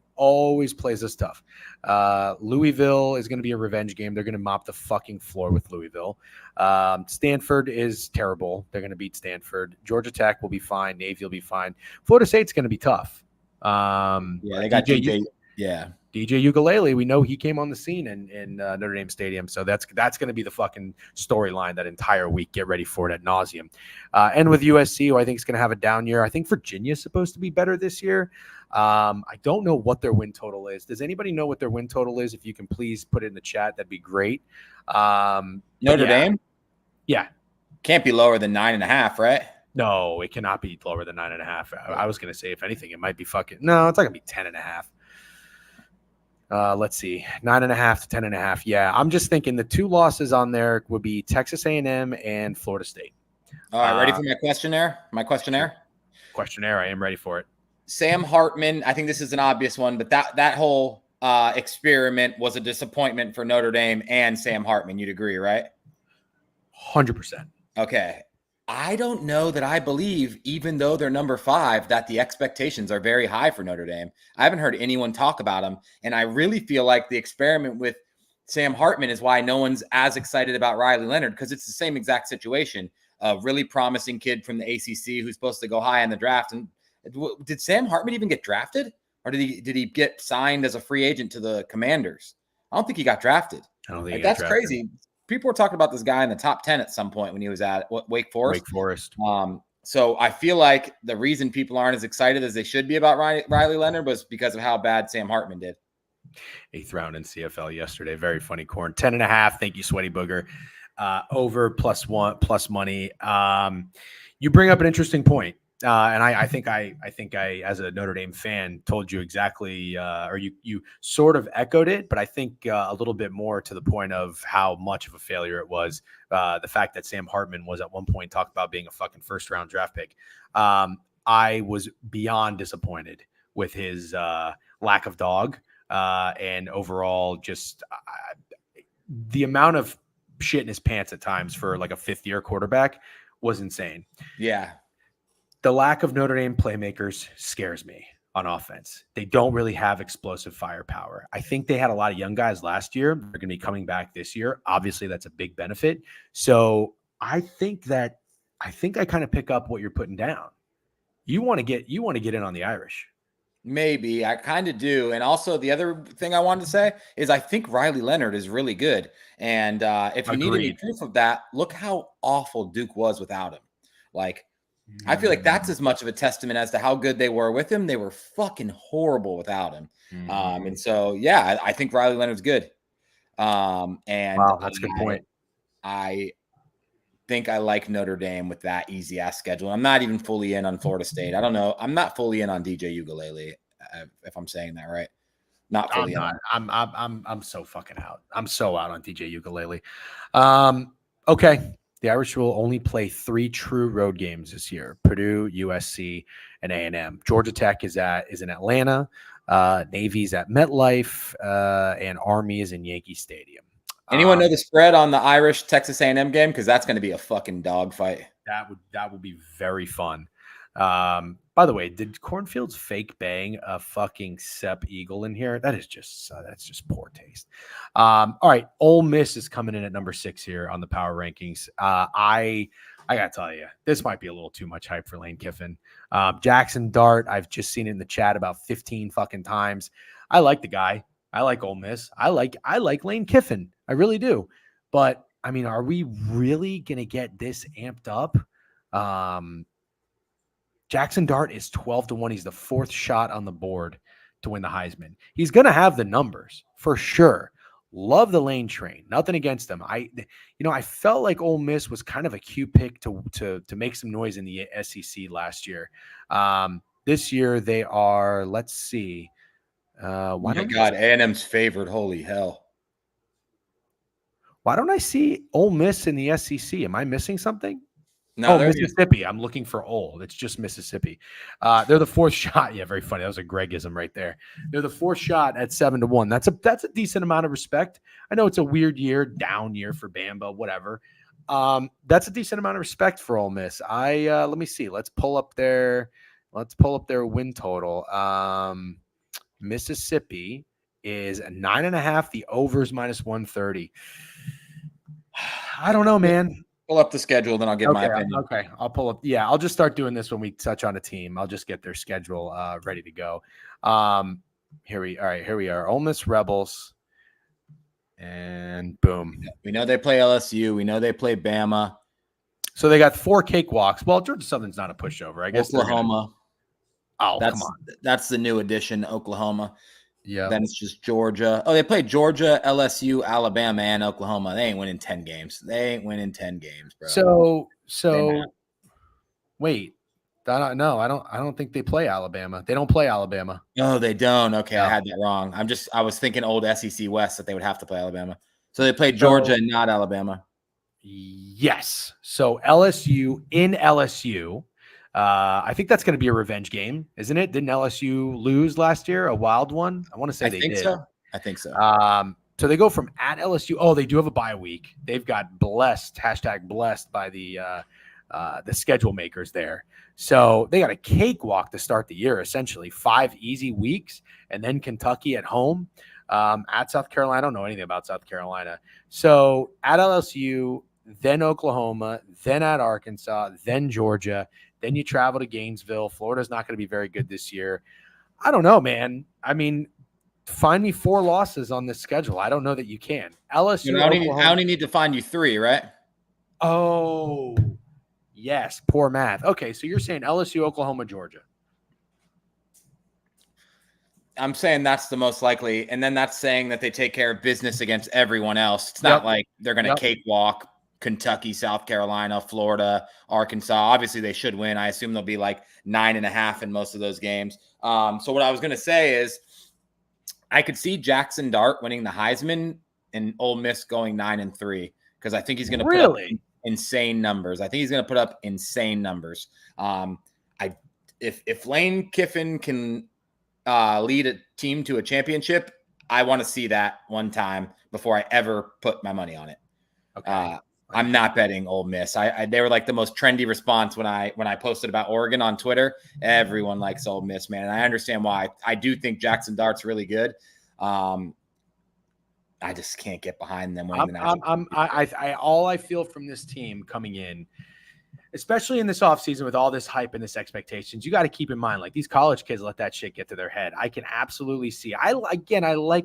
Louisville is going to be a revenge game. They're going to mop the fucking floor with Louisville. Stanford is terrible. They're going to beat Stanford. Georgia Tech will be fine. Navy will be fine. Florida State's going to be tough. They got DJ. DJ Ukulele, we know he came on the scene in Notre Dame Stadium, so that's going to be the fucking storyline that entire week. Get ready for it ad nauseum. And with USC, who I think is going to have a down year. I think Virginia's supposed to be better this year. I don't know what their win total is. Does anybody know what their win total is? If you can please put it in the chat, that'd be great. Notre Dame? Yeah. Can't be lower than 9.5, right? No, it cannot be lower than 9.5. I was going to say, if anything, it might be fucking – no, it's not going to be 10.5. Let's see, 9.5 to 10.5. Yeah, I'm just thinking the two losses on there would be Texas A&M and Florida State. All right, ready for my questionnaire? Questionnaire, I am ready for it. Sam Hartman, I think this is an obvious one, but that whole experiment was a disappointment for Notre Dame and Sam Hartman. You'd agree, right? 100%. Okay. I don't know that I believe, even though they're number 5, that the expectations are very high for Notre Dame. I haven't heard anyone talk about them. And I really feel like the experiment with Sam Hartman is why no one's as excited about Riley Leonard, because it's the same exact situation. A really promising kid from the ACC who's supposed to go high in the draft. And did Sam Hartman even get drafted? Or did he get signed as a free agent to the Commanders? I don't think he got drafted. I don't think that's crazy. People were talking about this guy in the top 10 at some point when he was at Wake Forest. So I feel like the reason people aren't as excited as they should be about Riley Leonard was because of how bad Sam Hartman did. 8th round in CFL yesterday. Very funny, Corn. 10.5. Thank you, Sweaty Booger. Over +1 plus money. You bring up an interesting point. And I think I, as a Notre Dame fan, told you exactly, or you sort of echoed it, but I think a little bit more to the point of how much of a failure it was. The fact that Sam Hartman was at one point talked about being a fucking first-round draft pick. I was beyond disappointed with his lack of dog and overall just the amount of shit in his pants at times for like a fifth-year quarterback was insane. Yeah. The lack of Notre Dame playmakers scares me on offense. They don't really have explosive firepower. I think they had a lot of young guys last year. They're going to be coming back this year. Obviously, that's a big benefit. So I think I kind of pick up what you're putting down. You want to get in on the Irish. Maybe I kind of do. And also the other thing I wanted to say is I think Riley Leonard is really good. And if you need any proof of that, look how awful Duke was without him. Like, I feel like that's as much of a testament as to how good they were with him. They were fucking horrible without him. And so, yeah, I think Riley Leonard's good. And wow, that's a good point. I think I like Notre Dame with that easy ass schedule. I'm not even fully in on Florida State. I don't know. I'm not fully in on DJ Ukulele, if I'm saying that right. Not fully. I'm so fucking out. I'm so out on DJ Ukulele. Okay. The Irish will only play 3 true road games this year: Purdue, USC, and A&M. Georgia Tech is in Atlanta. Navy's at MetLife, and Army is in Yankee Stadium. Anyone know the spread on the Irish Texas A&M game? Because that's going to be a fucking dogfight. That would be very fun. By the way, did Cornfields fake bang a fucking Sep Eagle in here? That's just poor taste. All right, Ole Miss is coming in at number 6 here on the power rankings. I I got to tell you, this might be a little too much hype for Lane Kiffin. Jackson Dart, I've just seen it in the chat about 15 fucking times. I like the guy. I like Ole Miss. I like Lane Kiffin. I really do. But, I mean, are we really going to get this amped up? Jackson Dart is 12-1. He's the fourth shot on the board to win the Heisman. He's going to have the numbers for sure. Love the Lane train. Nothing against them. I felt like Ole Miss was kind of a cute pick to make some noise in the SEC last year. This year they are. Let's see. A&M's favored. Holy hell! Why don't I see Ole Miss in the SEC? Am I missing something? No, Mississippi. I'm looking for Ole. It's just Mississippi. They're the fourth shot. Yeah, very funny. That was a Gregism right there. They're the fourth shot at 7-1. That's a decent amount of respect. I know it's a weird year, down year for Bamba, whatever. That's a decent amount of respect for Ole Miss. Let me see. Let's pull up their win total. Mississippi is 9.5. The overs -130. I don't know, man. Pull up the schedule, then I'll give my opinion. Okay, I'll pull up. Yeah, I'll just start doing this when we touch on a team. I'll just get their schedule ready to go. Here we are. Ole Miss Rebels, and boom. We know they play LSU. We know they play Bama. So they got 4 cakewalks. Well, Georgia Southern's not a pushover, I guess. Oklahoma. Come on. That's the new addition, Oklahoma. Yeah. Then it's just Georgia. Oh, they play Georgia, LSU, Alabama, and Oklahoma. They ain't winning 10 games. Bro. So wait. I don't think they play Alabama. They don't play Alabama. No, they don't. Okay, I had that wrong. I was thinking old SEC West that they would have to play Alabama. So they play Georgia and not Alabama. Yes. So LSU in LSU. I think that's going to be a revenge game, isn't it? Didn't LSU lose last year? A wild one? I want to say they did. I think so. So they go from at LSU. Oh, they do have a bye week. They've got blessed, #blessed by the schedule makers there. So they got a cakewalk to start the year, essentially 5 easy weeks, and then Kentucky at home, at South Carolina. I don't know anything about South Carolina. So at LSU, then Oklahoma, then at Arkansas, then Georgia. Then you travel to Gainesville. Florida's not going to be very good this year. I don't know, man. I mean, find me 4 losses on this schedule. I don't know that you can. LSU. I only need to find you 3, right? Oh, yes. Poor math. Okay, so you're saying LSU, Oklahoma, Georgia. I'm saying that's the most likely. And then that's saying that they take care of business against everyone else. It's not like they're going to cakewalk Kentucky, South Carolina, Florida, Arkansas. Obviously, they should win. I assume they'll be like 9.5 in most of those games. So what I was going to say is I could see Jackson Dart winning the Heisman and Ole Miss going 9-3 because I think he's going to put up insane numbers. If Lane Kiffin can lead a team to a championship, I want to see that one time before I ever put my money on it. Okay. I'm not betting Ole Miss. They were like the most trendy response when I posted about Oregon on Twitter. Everyone likes Ole Miss, man, and I understand why. I do think Jackson Dart's really good. I just can't get behind them winning the national. All I feel from this team coming in, especially in this offseason with all this hype and this expectations, you got to keep in mind, like, these college kids let that shit get to their head. I can absolutely see. I like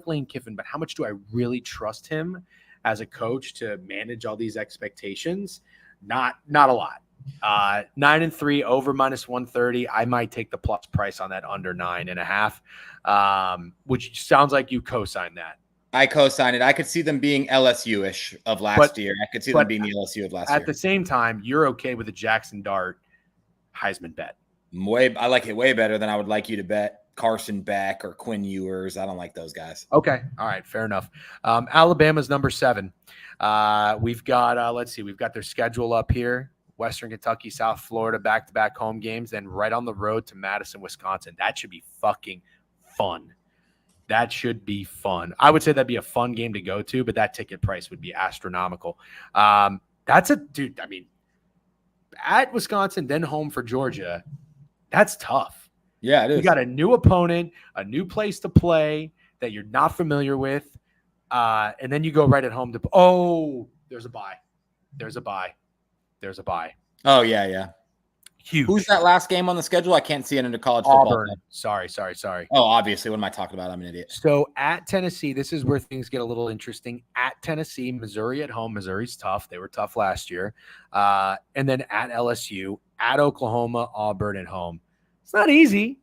Lane Kiffin, but how much do I really trust him as a coach to manage all these expectations? Not a lot. 9-3 over -130. I might take the plus price on that under 9.5, which sounds like you co-signed that. I co-signed it. I could see them being LSU-ish of last year. I could see them being the LSU of last year. At the same time, you're okay with a Jackson Dart Heisman bet. I like it way better than I would like you to bet Carson Beck or Quinn Ewers. I don't like those guys. Okay. All right. Fair enough. Alabama's number 7. We've got, let's see, we've got their schedule up here. Western Kentucky, South Florida, back-to-back home games, then right on the road to Madison, Wisconsin. That should be fucking fun. That should be fun. I would say that'd be a fun game to go to, but that ticket price would be astronomical. Dude, I mean, at Wisconsin, then home for Georgia, that's tough. Yeah, it is. You got a new opponent, a new place to play that you're not familiar with, and then you go right at home to – there's a bye. Oh, yeah. Huge. Who's that last game on the schedule? I can't see it into college Auburn. football. Sorry. Oh, obviously. What am I talking about? I'm an idiot. So at Tennessee, this is where things get a little interesting. At Tennessee, Missouri at home. Missouri's tough. They were tough last year. And then at LSU, at Oklahoma, Auburn at home. It's not easy.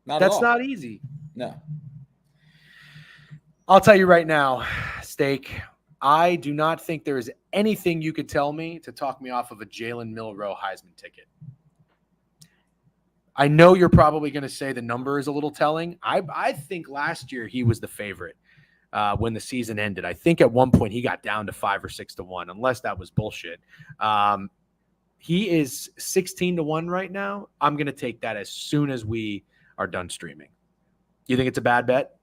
That's not easy. No. I'll tell you right now, Steak, I do not think there is anything you could tell me to talk me off of a Jalen Milroe Heisman ticket. I know you're probably going to say the number is a little telling. I think last year he was the favorite when the season ended. I think at one point he got down to 5 or 6 to 1, unless that was bullshit. He is 16 to 1 right now. I'm going to take that as soon as we are done streaming. You think it's a bad bet?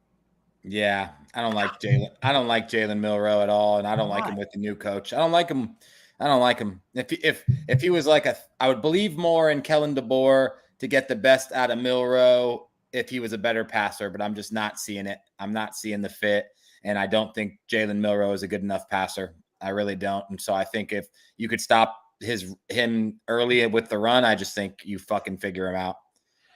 Yeah, I don't like Jalen. I don't like Jalen Milroe at all, and I don't like him with the new coach. I don't like him. If he was like I would believe more in Kellen DeBoer to get the best out of Milroe if he was a better passer, but I'm just not seeing it. I'm not seeing the fit, and I don't think Jalen Milroe is a good enough passer. I really don't. And so I think if you could stop him early with the run, I just think you fucking figure him out.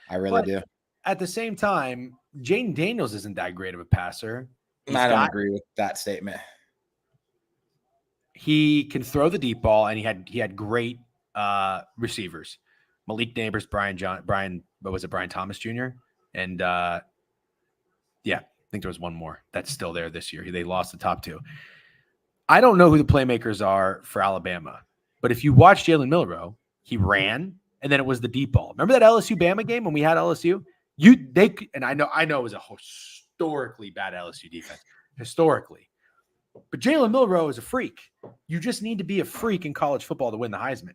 I really do. At the same time, Jaden Daniels isn't that great of a passer. I don't agree with that statement. He can throw the deep ball, and he had great receivers. Malik Neighbors, Brian Thomas Jr. And I think there was one more that's still there this year. They lost the top two. I don't know who the playmakers are for Alabama, but if you watch Jalen Milroe, he ran, and then it was the deep ball. Remember that LSU Bama game when we had LSU? I know it was a historically bad LSU defense, historically. But Jalen Milroe is a freak. You just need to be a freak in college football to win the Heisman.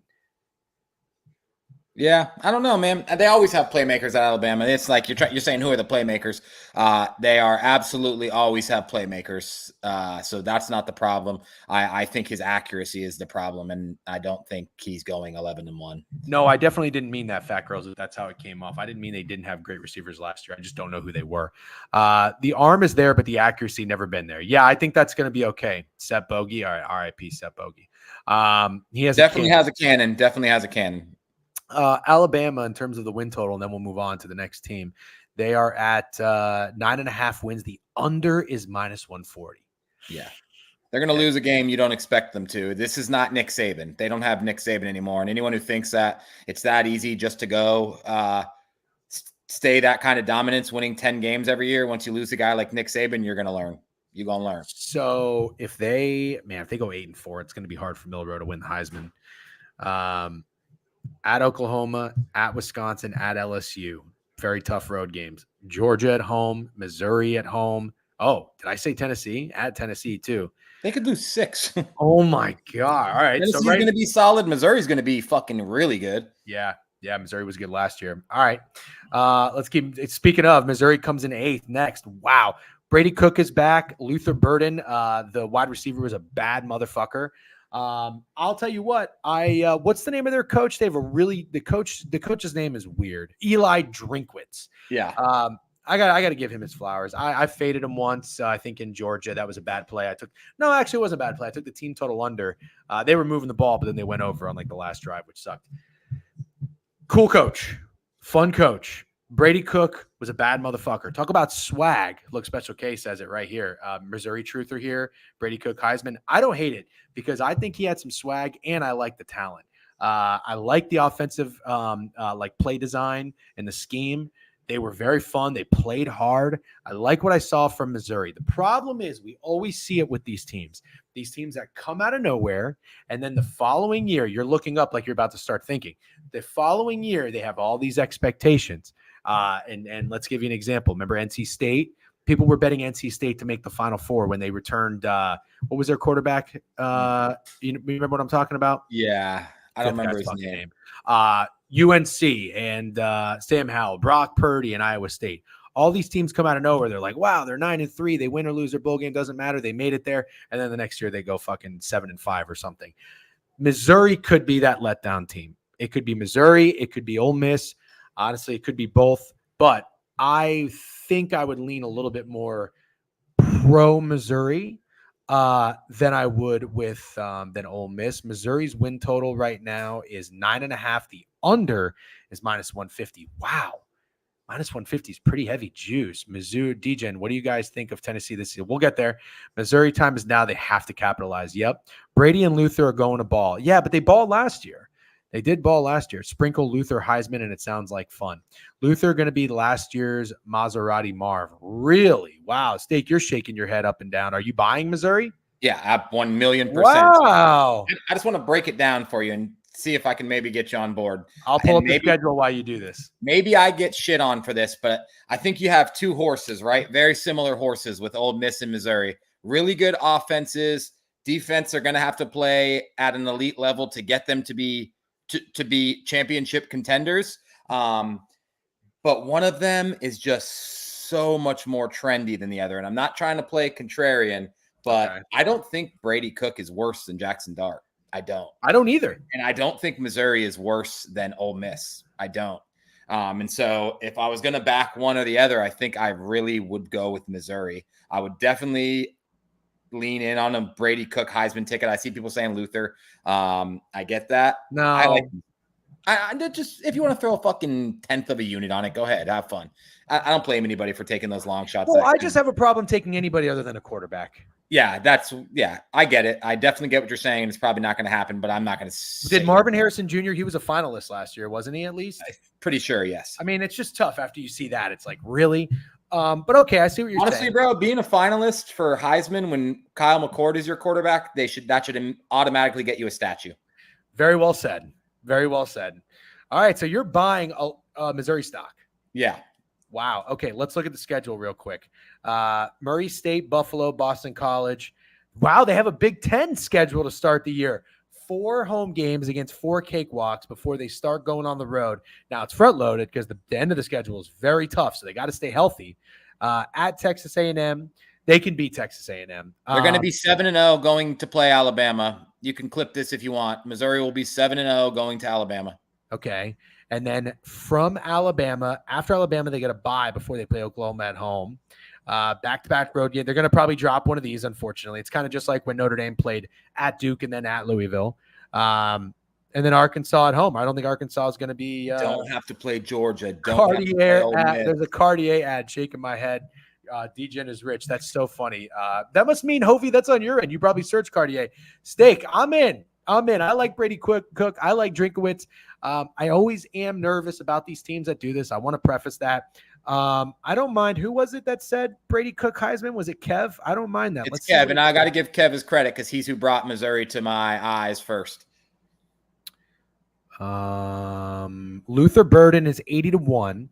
Yeah, I don't know, man. They always have playmakers at Alabama. It's like you're saying, who are the playmakers? They are absolutely always have playmakers. So that's not the problem. I think his accuracy is the problem, and I don't think he's going 11-1. No, I definitely didn't mean that, Fat Girls. That's how it came off. I didn't mean they didn't have great receivers last year. I just don't know who they were. The arm is there, but the accuracy never been there. Yeah, I think that's going to be okay. Seth Bogey, all right, R.I.P. Seth Bogey. He Definitely has a cannon. Alabama, in terms of the win total, and then we'll move on to the next team. They are at 9.5 wins. The under is -140. Yeah. They're going to lose a game you don't expect them to. This is not Nick Saban. They don't have Nick Saban anymore. And anyone who thinks that it's that easy just to go stay that kind of dominance, winning 10 games every year, once you lose a guy like Nick Saban, you're going to learn. You're going to learn. So if they go 8-4, it's going to be hard for Milroe to win the Heisman. At Oklahoma, at Wisconsin, at LSU. Very tough road games. Georgia at home, Missouri at home. Oh, did I say Tennessee? At Tennessee, too. They could lose 6. Oh, my God. All right. Tennessee's going to be solid. Missouri's going to be fucking really good. Yeah, Missouri was good last year. All right. Let's keep – speaking of, Missouri comes in 8th next. Wow. Brady Cook is back. Luther Burden, the wide receiver, was a bad motherfucker. I'll tell you what, what's the name of their coach? They have the coach's name is weird. Eli Drinkwitz. Yeah. I got to give him his flowers. I faded him once. I think in Georgia, that was a bad play. Actually it wasn't a bad play. I took the team total under. They were moving the ball, but then they went over on like the last drive, which sucked. Cool coach, fun coach. Brady Cook was a bad motherfucker. Talk about swag. Look, Special K says it right here. Missouri Truther here. Brady Cook, Heisman. I don't hate it because I think he had some swag and I like the talent. I like the offensive play design and the scheme. They were very fun. They played hard. I like what I saw from Missouri. The problem is we always see it with these teams that come out of nowhere. And then the following year, you're looking up like you're about to start thinking. The following year, they have all these expectations. And let's give you an example. Remember NC State? People were betting NC State to make the Final Four when they returned. What was their quarterback? You remember what I'm talking about? Yeah. I don't remember his name. UNC and Sam Howell, Brock Purdy, and Iowa State. All these teams come out of nowhere. They're like, wow, they're 9-3. They win or lose their bowl game. Doesn't matter. They made it there. And then the next year they go fucking 7-5 or something. Missouri could be that letdown team. It could be Missouri. It could be Ole Miss. Honestly, it could be both. But I think I would lean a little bit more pro Missouri. than I would with than Ole Miss. Missouri's win total right now is 9.5. The under is -150. Wow. -150 is pretty heavy juice. Mizzou, DGen, what do you guys think of Tennessee this season? We'll get there. Missouri time is now. They have to capitalize. Yep. Brady and Luther are going to ball. Yeah, but they balled last year. They did ball last year. Sprinkle Luther, Heisman, and it sounds like fun. Luther going to be last year's Maserati Marv. Really? Wow. Steak, you're shaking your head up and down. Are you buying Missouri? Yeah, up 1,000,000%. Wow. I just want to break it down for you and see if I can maybe get you on board. I'll pull up the schedule while you do this. Maybe I get shit on for this, but I think you have two horses, right? Very similar horses with Ole Miss and Missouri. Really good offenses. Defense are going to have to play at an elite level to get them to be championship contenders. But one of them is just so much more trendy than the other. And I'm not trying to play contrarian, but I don't think Brady Cook is worse than Jackson Dart. I don't either. And I don't think Missouri is worse than Ole Miss. I don't. And so if I was going to back one or the other, I think I really would go with Missouri. I would definitely lean in on a Brady Cook Heisman ticket. I see people saying Luther. I get that. No, I just, if you want to throw a fucking 1/10 of a unit on it, go ahead, have fun. I don't blame anybody for taking those long shots. Well, I just have a problem taking anybody other than a quarterback. Yeah, I get it. I definitely get what you're saying. It's probably not going to happen, but I'm not going to. Did Marvin Harrison Jr., he was a finalist last year, wasn't he, at least? I'm pretty sure, yes. I mean, it's just tough after you see that. It's like, really? But okay, I see what you're saying. Honestly, bro, being a finalist for Heisman when Kyle McCord is your quarterback, that should automatically get you a statue. Very well said. Very well said. All right, so you're buying a Missouri stock. Yeah. Wow. Okay, let's look at the schedule real quick. Murray State, Buffalo, Boston College. Wow, they have a Big Ten schedule to start the year. 4 home games against 4 cakewalks before they start going on the road. Now, it's front-loaded because the end of the schedule is very tough, so they got to stay healthy. At Texas A&M, they can beat Texas A&M. They're going to be 7-0 going to play Alabama. You can clip this if you want. Missouri will be 7-0 going to Alabama. Okay. And then from Alabama, after Alabama, they get a bye before they play Oklahoma at home. Back-to-back road game. They're going to probably drop one of these, unfortunately. It's kind of just like when Notre Dame played at Duke and then at Louisville. And then Arkansas at home. I don't think Arkansas is going to be don't have to play Georgia. Cartier there's a Cartier ad shaking my head. DGen is rich. That's so funny. That must mean, Hovey, that's on your end. You probably searched Cartier. Steak, I'm in. I like Brady Cook. I like Drinkowitz. I always am nervous about these teams that do this. I want to preface that. I don't mind. Who was it that said Brady Cook Heisman? Was it Kev? I don't mind that. It's Kev, and I got to give Kev his credit because he's who brought Missouri to my eyes first. Luther Burden is 80-1.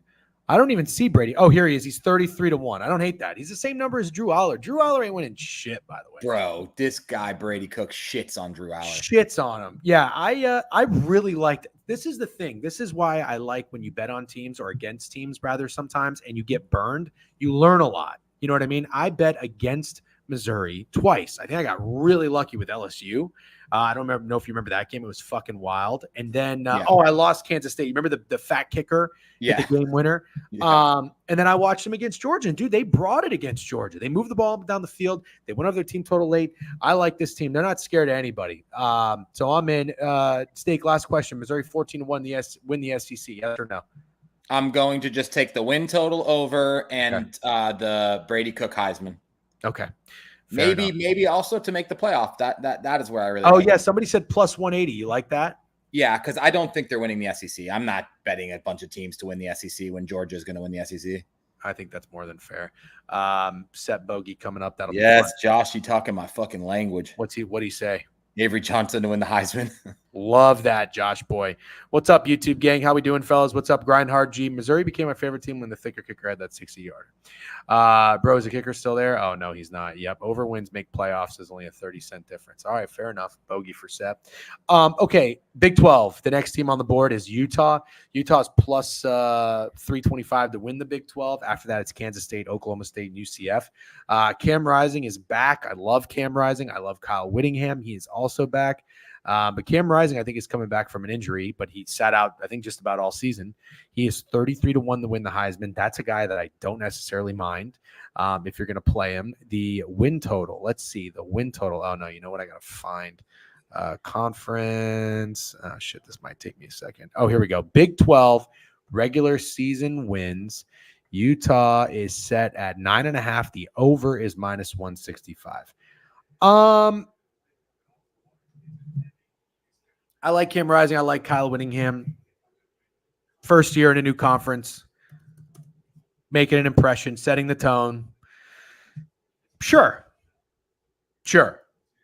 I don't even see Brady. Oh, here he is. He's 33-1. I don't hate that. He's the same number as Drew Aller. Drew Aller ain't winning shit, by the way. Bro, this guy Brady Cook shits on Drew Aller. Shits on him. Yeah, I really liked it. This is the thing. This is why I like when you bet on teams or against teams, rather, sometimes, and you get burned. You learn a lot. You know what I mean? I bet against Missouri twice. I think I got really lucky with LSU. I don't know if you remember that game. It was fucking wild. And then, I lost Kansas State. You remember the fat kicker? Yeah. The game winner. Yeah. And then I watched them against Georgia. And, dude, they brought it against Georgia. They moved the ball down the field. They went over their team total late. I like this team. They're not scared of anybody. So I'm in. Steak, last question. Missouri 14-1 win the SEC. Yes or no? I'm going to just take the win total over and the Brady Cook Heisman. Okay. Maybe also to make the playoff. That is where I really. Oh yeah, somebody said plus 180. You like that? Yeah, because I don't think they're winning the SEC. I'm not betting a bunch of teams to win the SEC when Georgia is going to win the SEC. I think that's more than fair. Set bogey coming up. That'll be fun. Josh, you talking my fucking language. What'd he say? Avery Johnson to win the Heisman. Love that, Josh boy. What's up, YouTube gang? How we doing, fellas? What's up, Grindhard G? Missouri became my favorite team when the thicker kicker had that 60-yarder. Bro, is the kicker still there? Oh, no, he's not. Yep, over wins make playoffs is only a 30-cent difference. All right, fair enough. Bogey for Sep. Okay, Big 12. The next team on the board is Utah. Utah's plus 325 to win the Big 12. After that, it's Kansas State, Oklahoma State, and UCF. Cam Rising is back. I love Cam Rising. I love Kyle Whittingham. He is also back. But Cam Rising, I think, is coming back from an injury, but he sat out, I think, just about all season. He is 33-1 to win the Heisman. That's a guy that I don't necessarily mind if you're going to play him. The win total, let's see, the win total. Oh, no, you know what? I got to find conference. Oh, shit, this might take me a second. Oh, here we go. Big 12 regular season wins. Utah is set at 9.5. The over is -165. I like Cam Rising. I like Kyle Whittingham. First year in a new conference, making an impression, setting the tone. Sure.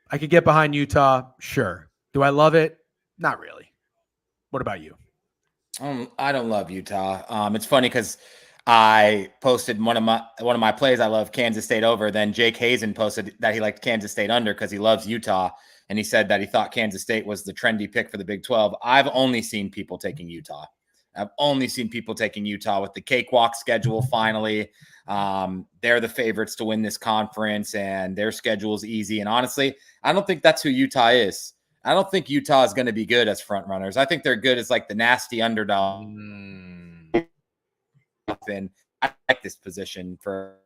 I could get behind Utah. Sure. Do I love it? Not really. What about you? I don't love Utah. It's funny because I posted one of my plays. I love Kansas State over. Then Jake Hazen posted that he liked Kansas State under because he loves Utah, and he said that he thought Kansas State was the trendy pick for the Big 12. I've only seen people taking Utah. I've only seen people taking Utah with the cakewalk schedule. Finally, they're the favorites to win this conference, and their schedule is easy. And honestly, I don't think that's who Utah is. I don't think Utah is going to be good as front runners. I think they're good as like the nasty underdog. And I like this position for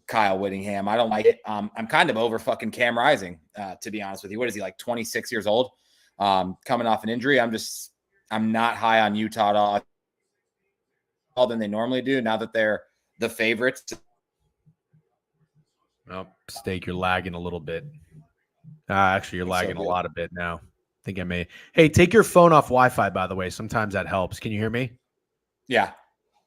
Kyle Whittingham. I don't like it. I'm kind of over fucking Cam Rising, to be honest with you. What is he, like 26 years old? Coming off an injury. I'm not high on Utah at all than they normally do now that they're the favorites. Oh, Steak, you're lagging a little bit. Actually, you're lagging a lot of bit now. I think I may. Hey, take your phone off Wi-Fi, by the way. Sometimes that helps. Can you hear me? Yeah.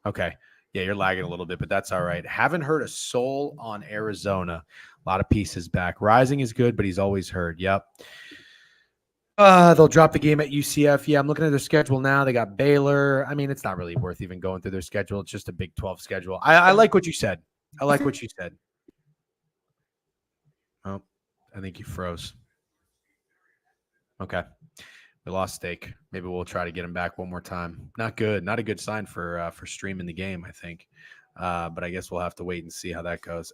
Okay. Yeah, you're lagging a little bit, but that's all right. Haven't heard a soul on Arizona. A lot of pieces back. Rising is good, but he's always heard. Yep. They'll drop the game at UCF. Yeah, I'm looking at their schedule now. They got Baylor. I mean, it's not really worth even going through their schedule. It's just a Big 12 schedule. I like what you said. Oh, I think you froze. Okay. We lost Steak. Maybe we'll try to get him back one more time. Not good. Not a good sign for streaming the game, I think. But I guess we'll have to wait and see how that goes.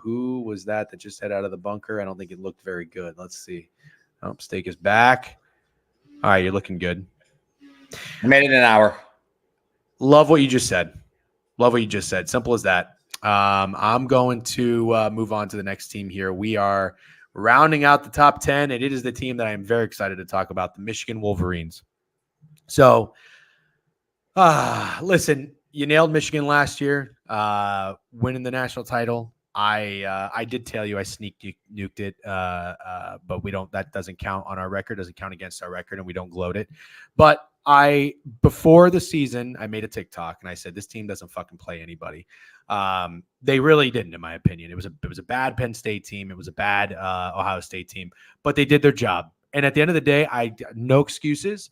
Who was that just head out of the bunker? I don't think it looked very good. Let's see. Oh, Steak is back. All right, you're looking good. I made it an hour. Love what you just said. Simple as that. I'm going to move on to the next team here. We are rounding out the top 10, and it is the team that I am very excited to talk about, the Michigan Wolverines. So, listen, you nailed Michigan last year, winning the national title. I did tell you I nuked it, but we don't. That doesn't count on our record. Doesn't count against our record, and we don't gloat it. But before the season, I made a TikTok and I said this team doesn't fucking play anybody. They really didn't, in my opinion. It was a bad Penn State team. It was a bad Ohio State team, but they did their job. And at the end of the day, no excuses,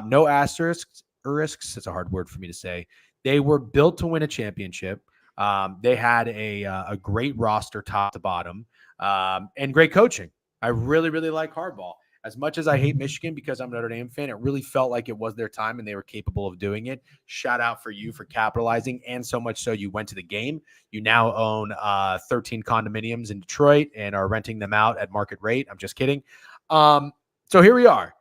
no asterisks. It's a hard word for me to say. They were built to win a championship. They had a great roster top to bottom, and great coaching. I really, really like Harbaugh. As much as I hate Michigan because I'm a Notre Dame fan, it really felt like it was their time and they were capable of doing it. Shout out for you for capitalizing, and so much so you went to the game. You now own 13 condominiums in Detroit and are renting them out at market rate. I'm just kidding. So here we are.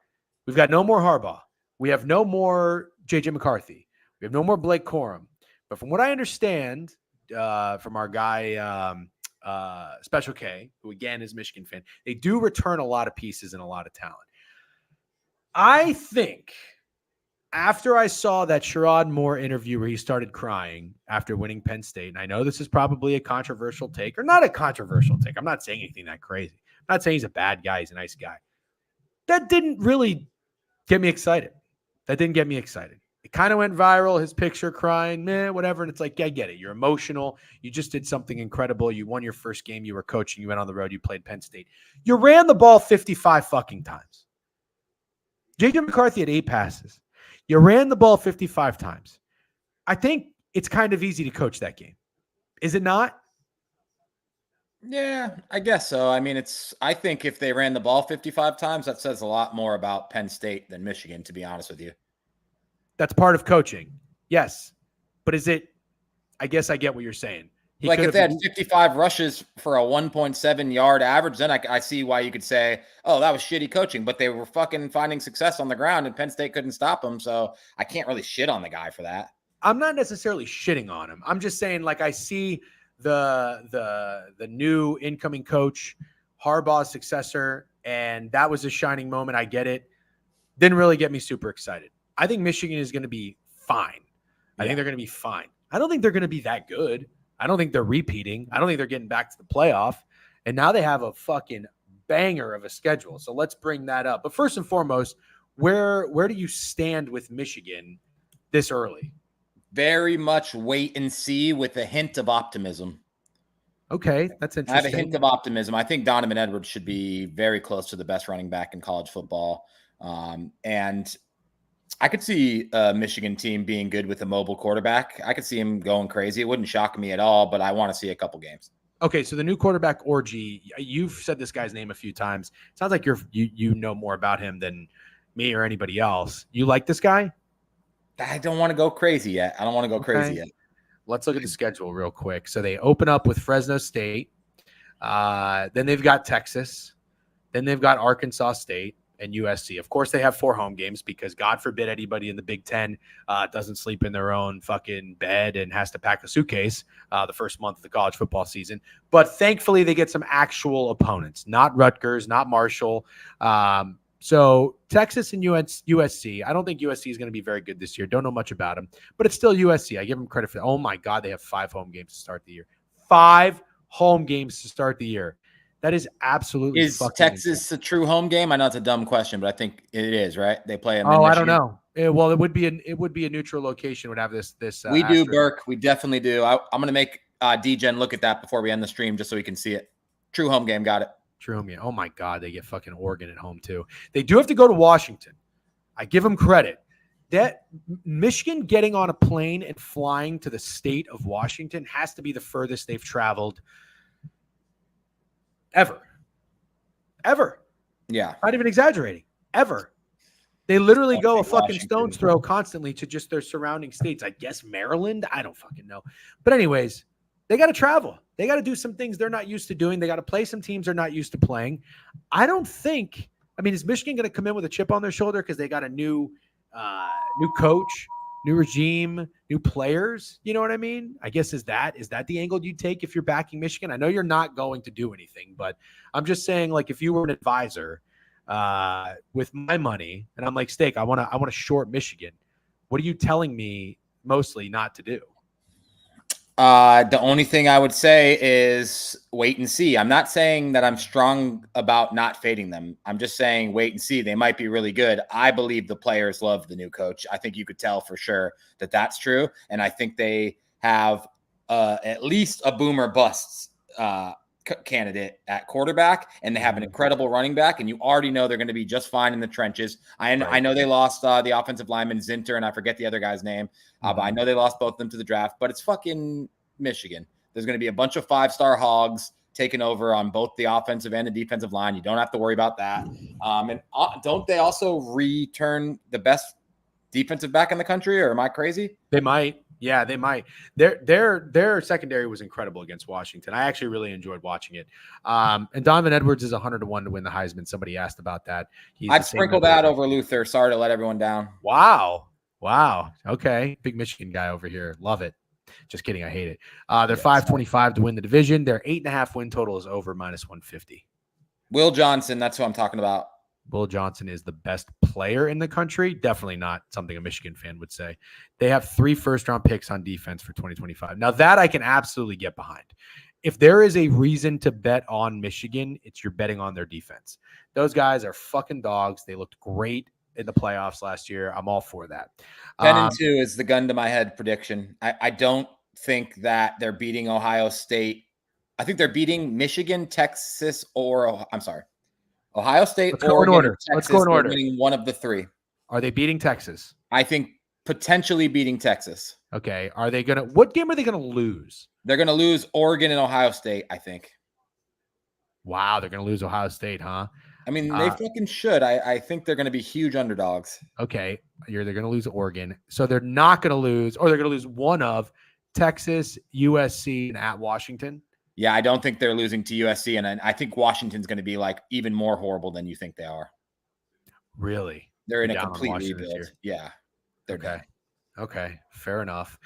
We've got no more Harbaugh. We have no more J.J. McCarthy. We have no more Blake Corum. But from what I understand from our guy Special K, who again is a Michigan fan, they do return a lot of pieces and a lot of talent. I think after I saw that Sherrod Moore interview where he started crying after winning Penn State, and I know this is probably a controversial take, or not a controversial take. I'm not saying anything that crazy. I'm not saying he's a bad guy. He's a nice guy. That didn't really get me excited. It kind of went viral, his picture crying, whatever. And it's like, yeah, I get it. You're emotional. You just did something incredible. You won your first game. You were coaching. You went on the road. You played Penn State. You ran the ball 55 fucking times. J.J. McCarthy had 8 passes. You ran the ball 55 times. I think it's kind of easy to coach that game. Is it not? Yeah, I guess so. I mean, I think if they ran the ball 55 times, that says a lot more about Penn State than Michigan, to be honest with you. That's part of coaching. Yes. But is it, I guess I get what you're saying. Like if they had 55 rushes for a 1.7 yard average, then I see why you could say, oh, that was shitty coaching, but they were fucking finding success on the ground and Penn State couldn't stop them. So I can't really shit on the guy for that. I'm not necessarily shitting on him. I'm just saying, like, I see the new incoming coach, Harbaugh's successor, and that was a shining moment. I get it. Didn't really get me super excited. I think Michigan is going to be fine. I think they're going to be fine. I don't think they're going to be that good. I don't think they're repeating. I don't think they're getting back to the playoff. And now they have a fucking banger of a schedule. So let's bring that up. But first and foremost, where do you stand with Michigan this early? Very much wait and see with a hint of optimism. Okay, that's interesting. I have a hint of optimism. I think Donovan Edwards should be very close to the best running back in college football. And I could see a Michigan team being good with a mobile quarterback. I could see him going crazy. It wouldn't shock me at all, but I want to see a couple games. Okay, so the new quarterback, Orji, you've said this guy's name a few times. It sounds like you know more about him than me or anybody else. You like this guy? I don't want to go crazy yet. Let's look at the schedule real quick. So they open up with Fresno State. Then they've got Texas. Then they've got Arkansas State and USC. Of course, they have 4 home games because God forbid anybody in the Big Ten doesn't sleep in their own fucking bed and has to pack a suitcase the first month of the college football season. But thankfully, they get some actual opponents, not Rutgers, not Marshall. So Texas and USC, I don't think USC is going to be very good this year. Don't know much about them, but it's still USC. I give them credit for that. Oh my God, they have 5 home games to start the year. 5 home games to start the year. That is absolutely. Is Texas insane. A true home game? I know it's a dumb question, but I think it is, right? They play them. I don't know. Well, it would be a neutral location. Would have this. We do, Burke. We definitely do. I'm going to make DGen look at that before we end the stream, just so we can see it. True home game. Got it. True home game. Oh my God, they get fucking Oregon at home too. They do have to go to Washington. I give them credit. That Michigan getting on a plane and flying to the state of Washington has to be the furthest they've traveled ever. Yeah. Not even exaggerating. Ever. They literally go a fucking stone's throw constantly to just their surrounding states. I guess Maryland. I don't fucking know. But anyways, they got to travel. They got to do some things they're not used to doing. They got to play some teams they're not used to playing. Is Michigan going to come in with a chip on their shoulder because they got a new coach, new regime, new players? You know what I mean? I guess is that the angle you take if you're backing Michigan? I know you're not going to do anything, but I'm just saying, like, if you were an advisor with my money and I'm like, Steak, I want to short Michigan. What are you telling me mostly not to do? The only thing I would say is wait and see. I'm not saying that I'm strong about not fading them. I'm just saying wait and see. They might be really good. I believe the players love the new coach. I think you could tell for sure that that's true. And I think they have at least a boomer busts candidate at quarterback, and they have an incredible running back, and you already know they're going to be just fine in the trenches. I know they lost the offensive lineman Zinter, and I forget the other guy's name, but I know they lost both of them to the draft, but it's fucking Michigan. There's going to be a bunch of 5-star hogs taking over on both the offensive and the defensive line. You don't have to worry about that. And don't they also return the best defensive back in the country, or am I crazy? They might. Yeah, they might. Their secondary was incredible against Washington. I actually really enjoyed watching it. And Donovan Edwards is 100-1 to win the Heisman. Somebody asked about that. I'd sprinkle that over Luther. Sorry to let everyone down. Wow. Okay. Big Michigan guy over here. Love it. Just kidding. I hate it. They're 525 to win the division. Their 8.5 win total is over -150. Will Johnson. That's who I'm talking about. Will Johnson is the best player in the country. Definitely not something a Michigan fan would say. They have 3 first-round picks on defense for 2025. Now, that I can absolutely get behind. If there is a reason to bet on Michigan, it's you're betting on their defense. Those guys are fucking dogs. They looked great in the playoffs last year. I'm all for that. 10-2 is the gun to my head prediction. I don't think that they're beating Ohio State. I think they're beating Michigan, Texas, or Ohio State. Let's go in order. Let's go in order. Winning one of the 3. Are they beating Texas? I think potentially beating Texas. Okay. What game are they gonna lose? They're gonna lose Oregon and Ohio State, I think. Wow, they're gonna lose Ohio State, huh? I mean, they fucking should. I think they're gonna be huge underdogs. Okay. They're gonna lose Oregon. So they're not gonna lose, or they're gonna lose one of Texas, USC, and at Washington. Yeah, I don't think they're losing to USC, and I think Washington's going to be like even more horrible than you think they are. Really? They're in You're a down on complete Washington this rebuild. year. Yeah, they're Okay. down. Okay, fair enough.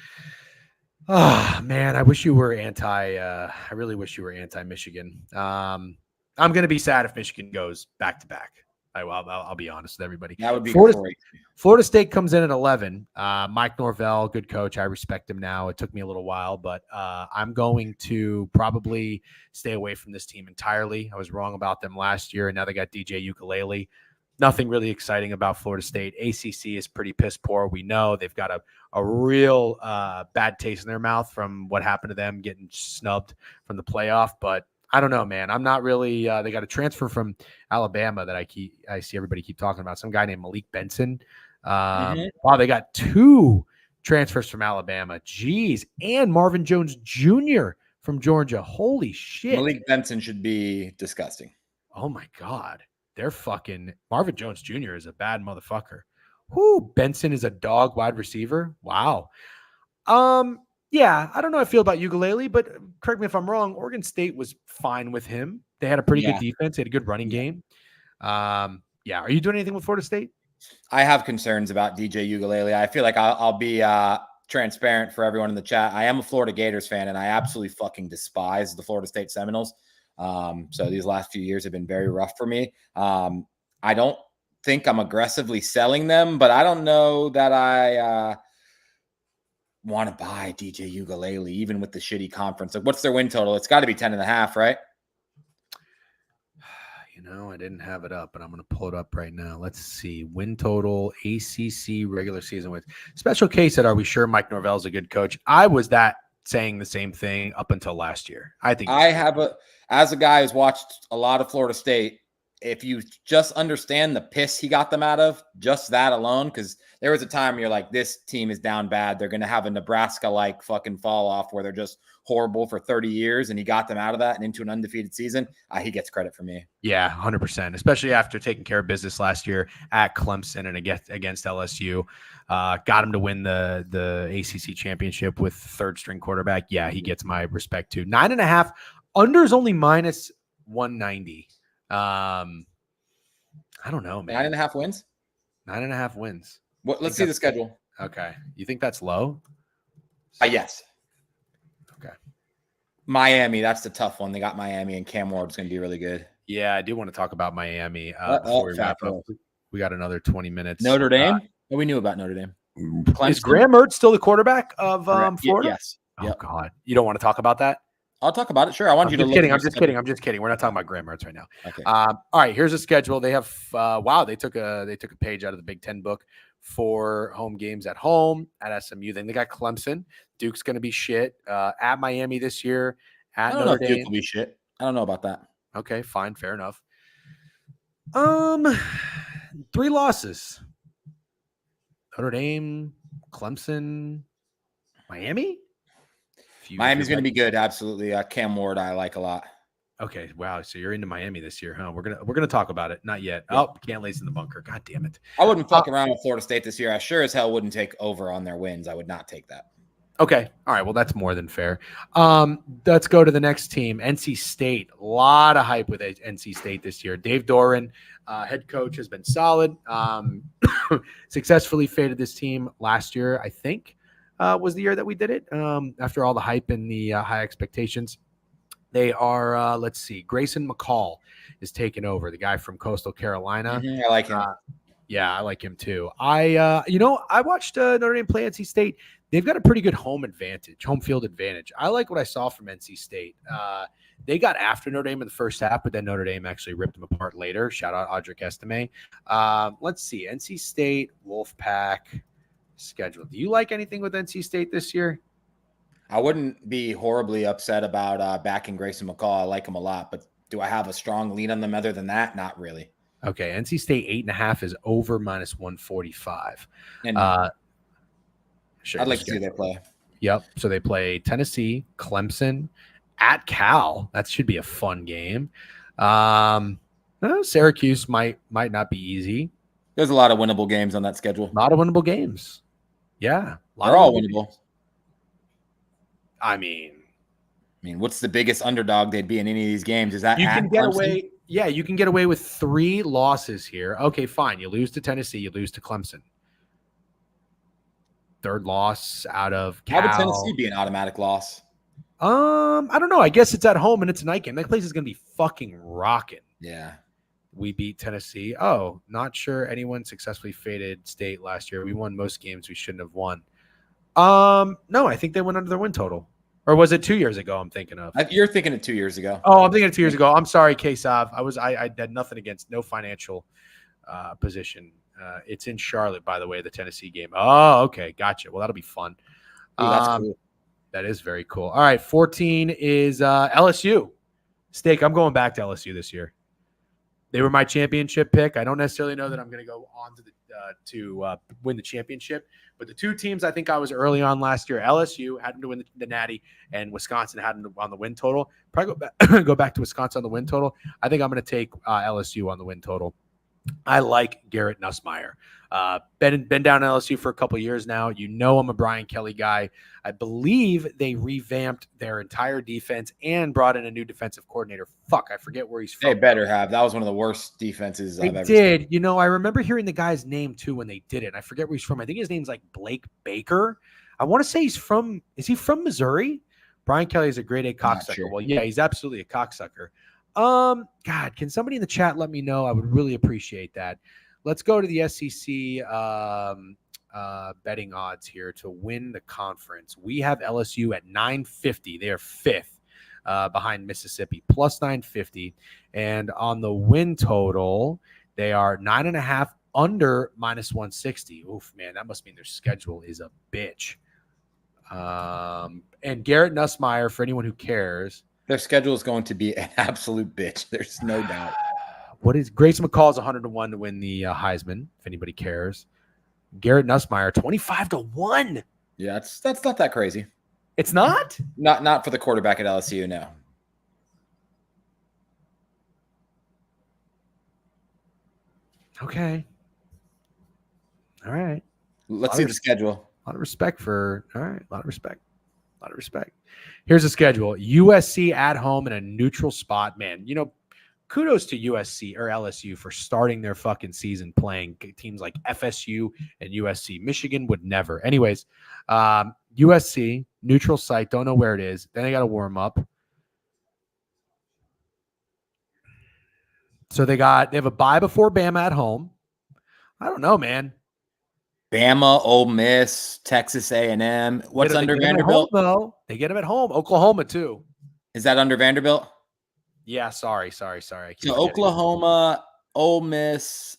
Oh man, I wish you were I really wish you were anti-Michigan. I'm gonna be sad if Michigan goes back to back. I'll be honest with everybody. That would be Florida, great. Florida State comes in at 11. Mike Norvell, good coach. I respect him now. It took me a little while, but I'm going to probably stay away from this team entirely. I was wrong about them last year, and now they got DJ Ukulele. Nothing really exciting about Florida State. ACC is pretty piss poor. We know they've got a real bad taste in their mouth from what happened to them getting snubbed from the playoff. But I don't know, man. I'm not really. They got a transfer from Alabama that I see everybody keep talking about. Some guy named Malik Benson. Wow, they got 2 transfers from Alabama. Jeez, and Marvin Jones Jr. from Georgia. Holy shit! Malik Benson should be disgusting. Oh my god. They're fucking Marvin Jones Jr. is a bad motherfucker. Whoo, Benson is a dog wide receiver. Wow. Yeah, I don't know how I feel about Ukulele, but correct me if I'm wrong. Oregon State was fine with him. They had a pretty good defense. They had a good running game. Yeah. Are you doing anything with Florida State? I have concerns about DJ Ukulele. I feel like I'll be transparent for everyone in the chat. I am a Florida Gators fan, and I absolutely fucking despise the Florida State Seminoles. So these last few years have been very rough for me. I don't think I'm aggressively selling them, but I don't know that I want to buy DJ Ukulele, even with the shitty conference. Like, what's their win total? It's got to be 10.5, right? I didn't have it up, but I'm going to pull it up right now. Let's see. Win total, ACC regular season wins. Special case said, are we sure Mike Norvell's a good coach? I was saying the same thing up until last year. I think as a guy who's watched a lot of Florida State, if you just understand the piss he got them out of, just that alone, because there was a time you're like, this team is down bad. They're going to have a Nebraska-like fucking fall off where they're just horrible for 30 years, and he got them out of that and into an undefeated season. He gets credit for me. Yeah, 100%, especially after taking care of business last year at Clemson and against LSU. Got him to win the ACC championship with third-string quarterback. Yeah, he gets my respect too. 9.5. Under is only minus 190. I don't know, man. 9.5 wins? 9.5 wins. Let's see the schedule. Okay. You think that's low? Yes. Okay. Miami, that's the tough one. They got Miami, and Cam Ward's going to be really good. Yeah, I do want to talk about Miami before we wrap up. We got another 20 minutes. Notre Dame? We knew about Notre Dame. Clemson. Is Graham Mertz still the quarterback of Florida? Yes. Oh, God. You don't want to talk about that? I'll talk about it. Sure. I'm just kidding. We're not talking about Graham Mertz right now. Okay. All right. Here's a schedule. They have, they took a page out of the Big Ten book for home games at home at SMU. Then they got Clemson. Duke's going to be shit. At Miami this year. At Notre Dame. Duke will be shit. I don't know about that. Okay, fine. Fair enough. 3 losses. Notre Dame, Clemson, Miami. Miami's going to be good. Absolutely. Cam Ward, I like a lot. Okay. Wow. So you're into Miami this year, huh? We're gonna talk about it. Not yet. Yeah. Oh, Cantley's in the bunker. God damn it. I wouldn't fuck around with Florida State this year. I sure as hell wouldn't take over on their wins. I would not take that. Okay. All right. Well, that's more than fair. Let's go to the next team. NC State. A lot of hype with NC State this year. Dave Doran, head coach, has been solid. Successfully faded this team last year, I think. Was the year that we did it after all the hype and the high expectations. They are, let's see, Grayson McCall is taking over, the guy from Coastal Carolina. Mm-hmm, I like him. Yeah, I like him too. I watched Notre Dame play NC State. They've got a pretty good home field advantage. I like what I saw from NC State. They got after Notre Dame in the first half, but then Notre Dame actually ripped them apart later. Shout out Audric Estime. Let's see, NC State, Wolfpack. Schedule. Do you like anything with NC State this year? I wouldn't be horribly upset about backing Grayson McCall. I like him a lot, but do I have a strong lean on them other than that? Not really. Okay. NC State 8.5 is over minus 145. And I'd like to see they play. Yep. So they play Tennessee, Clemson, at Cal. That should be a fun game. Syracuse might not be easy. There's a lot of winnable games on that schedule. A lot of winnable games. Yeah. They're all winnable. I mean, what's the biggest underdog they'd be in any of these games? Is that you at can get Clemson? away. Yeah, you can get away with 3 losses here. Okay, fine. You lose to Tennessee. You lose to Clemson. 3rd loss out of Cal. How would Tennessee be an automatic loss? I don't know. I guess it's at home and it's a night game. That place is going to be fucking rocking. Yeah. We beat Tennessee. Oh, not sure anyone successfully faded State last year. We won most games we shouldn't have won. No, I think they went under their win total. Or was it 2 years ago I'm thinking of? You're thinking of 2 years ago. Oh, I'm thinking of 2 years ago. I'm sorry, K-Sav. I had nothing against, no financial position. It's in Charlotte, by the way, the Tennessee game. Oh, okay. Gotcha. Well, that'll be fun. Ooh, that's cool. That is very cool. All right. 14 is LSU. Steak, I'm going back to LSU this year. They were my championship pick. I don't necessarily know that I'm going to go on to win the championship, but the 2 teams I think I was early on last year, LSU had to win the Natty, and Wisconsin had them on the win total. Probably go back to Wisconsin on the win total. I think I'm going to take LSU on the win total. I like Garrett Nussmeier. Been down in LSU for a couple of years now. You know I'm a Brian Kelly guy. I believe they revamped their entire defense and brought in a new defensive coordinator. Fuck, I forget where he's from. They better have. That was one of the worst defenses I've ever seen. seen. You know, I remember hearing the guy's name too when they did it. I forget where he's from. I think his name's like Blake Baker. I want to say is he from Missouri? Brian Kelly is a grade A cocksucker. Sure. Well, yeah, he's absolutely a cocksucker. God, can somebody in the chat let me know? I would really appreciate that. Let's go to the SEC betting odds here to win the conference. We have LSU at 950. They are 5th behind Mississippi, plus 950. And on the win total, they are 9.5 under minus 160. Oof, man, that must mean their schedule is a bitch. And Garrett Nussmeier, for anyone who cares, their schedule is going to be an absolute bitch. There's no doubt. What is Grayson McCall is 100-1 to win the Heisman, if anybody cares. Garrett Nussmeier, 25-1. Yeah, that's not that crazy. It's not? Not for the quarterback at LSU, no. Okay. All right. Let's see the schedule. A lot of respect for, all right, a lot of respect. Here's the schedule. USC at home in a neutral spot. Man, you know, kudos to USC or LSU for starting their fucking season playing teams like FSU and USC. Michigan would never. Anyways, USC, neutral site, don't know where it is. Then they got to warm up. So they have a bye before Bama at home. I don't know, man. Bama, Ole Miss, Texas A&M. What's under Vanderbilt? Though they get them at home. Oklahoma too. Is that under Vanderbilt? Yeah. Sorry. So Oklahoma, Ole Miss.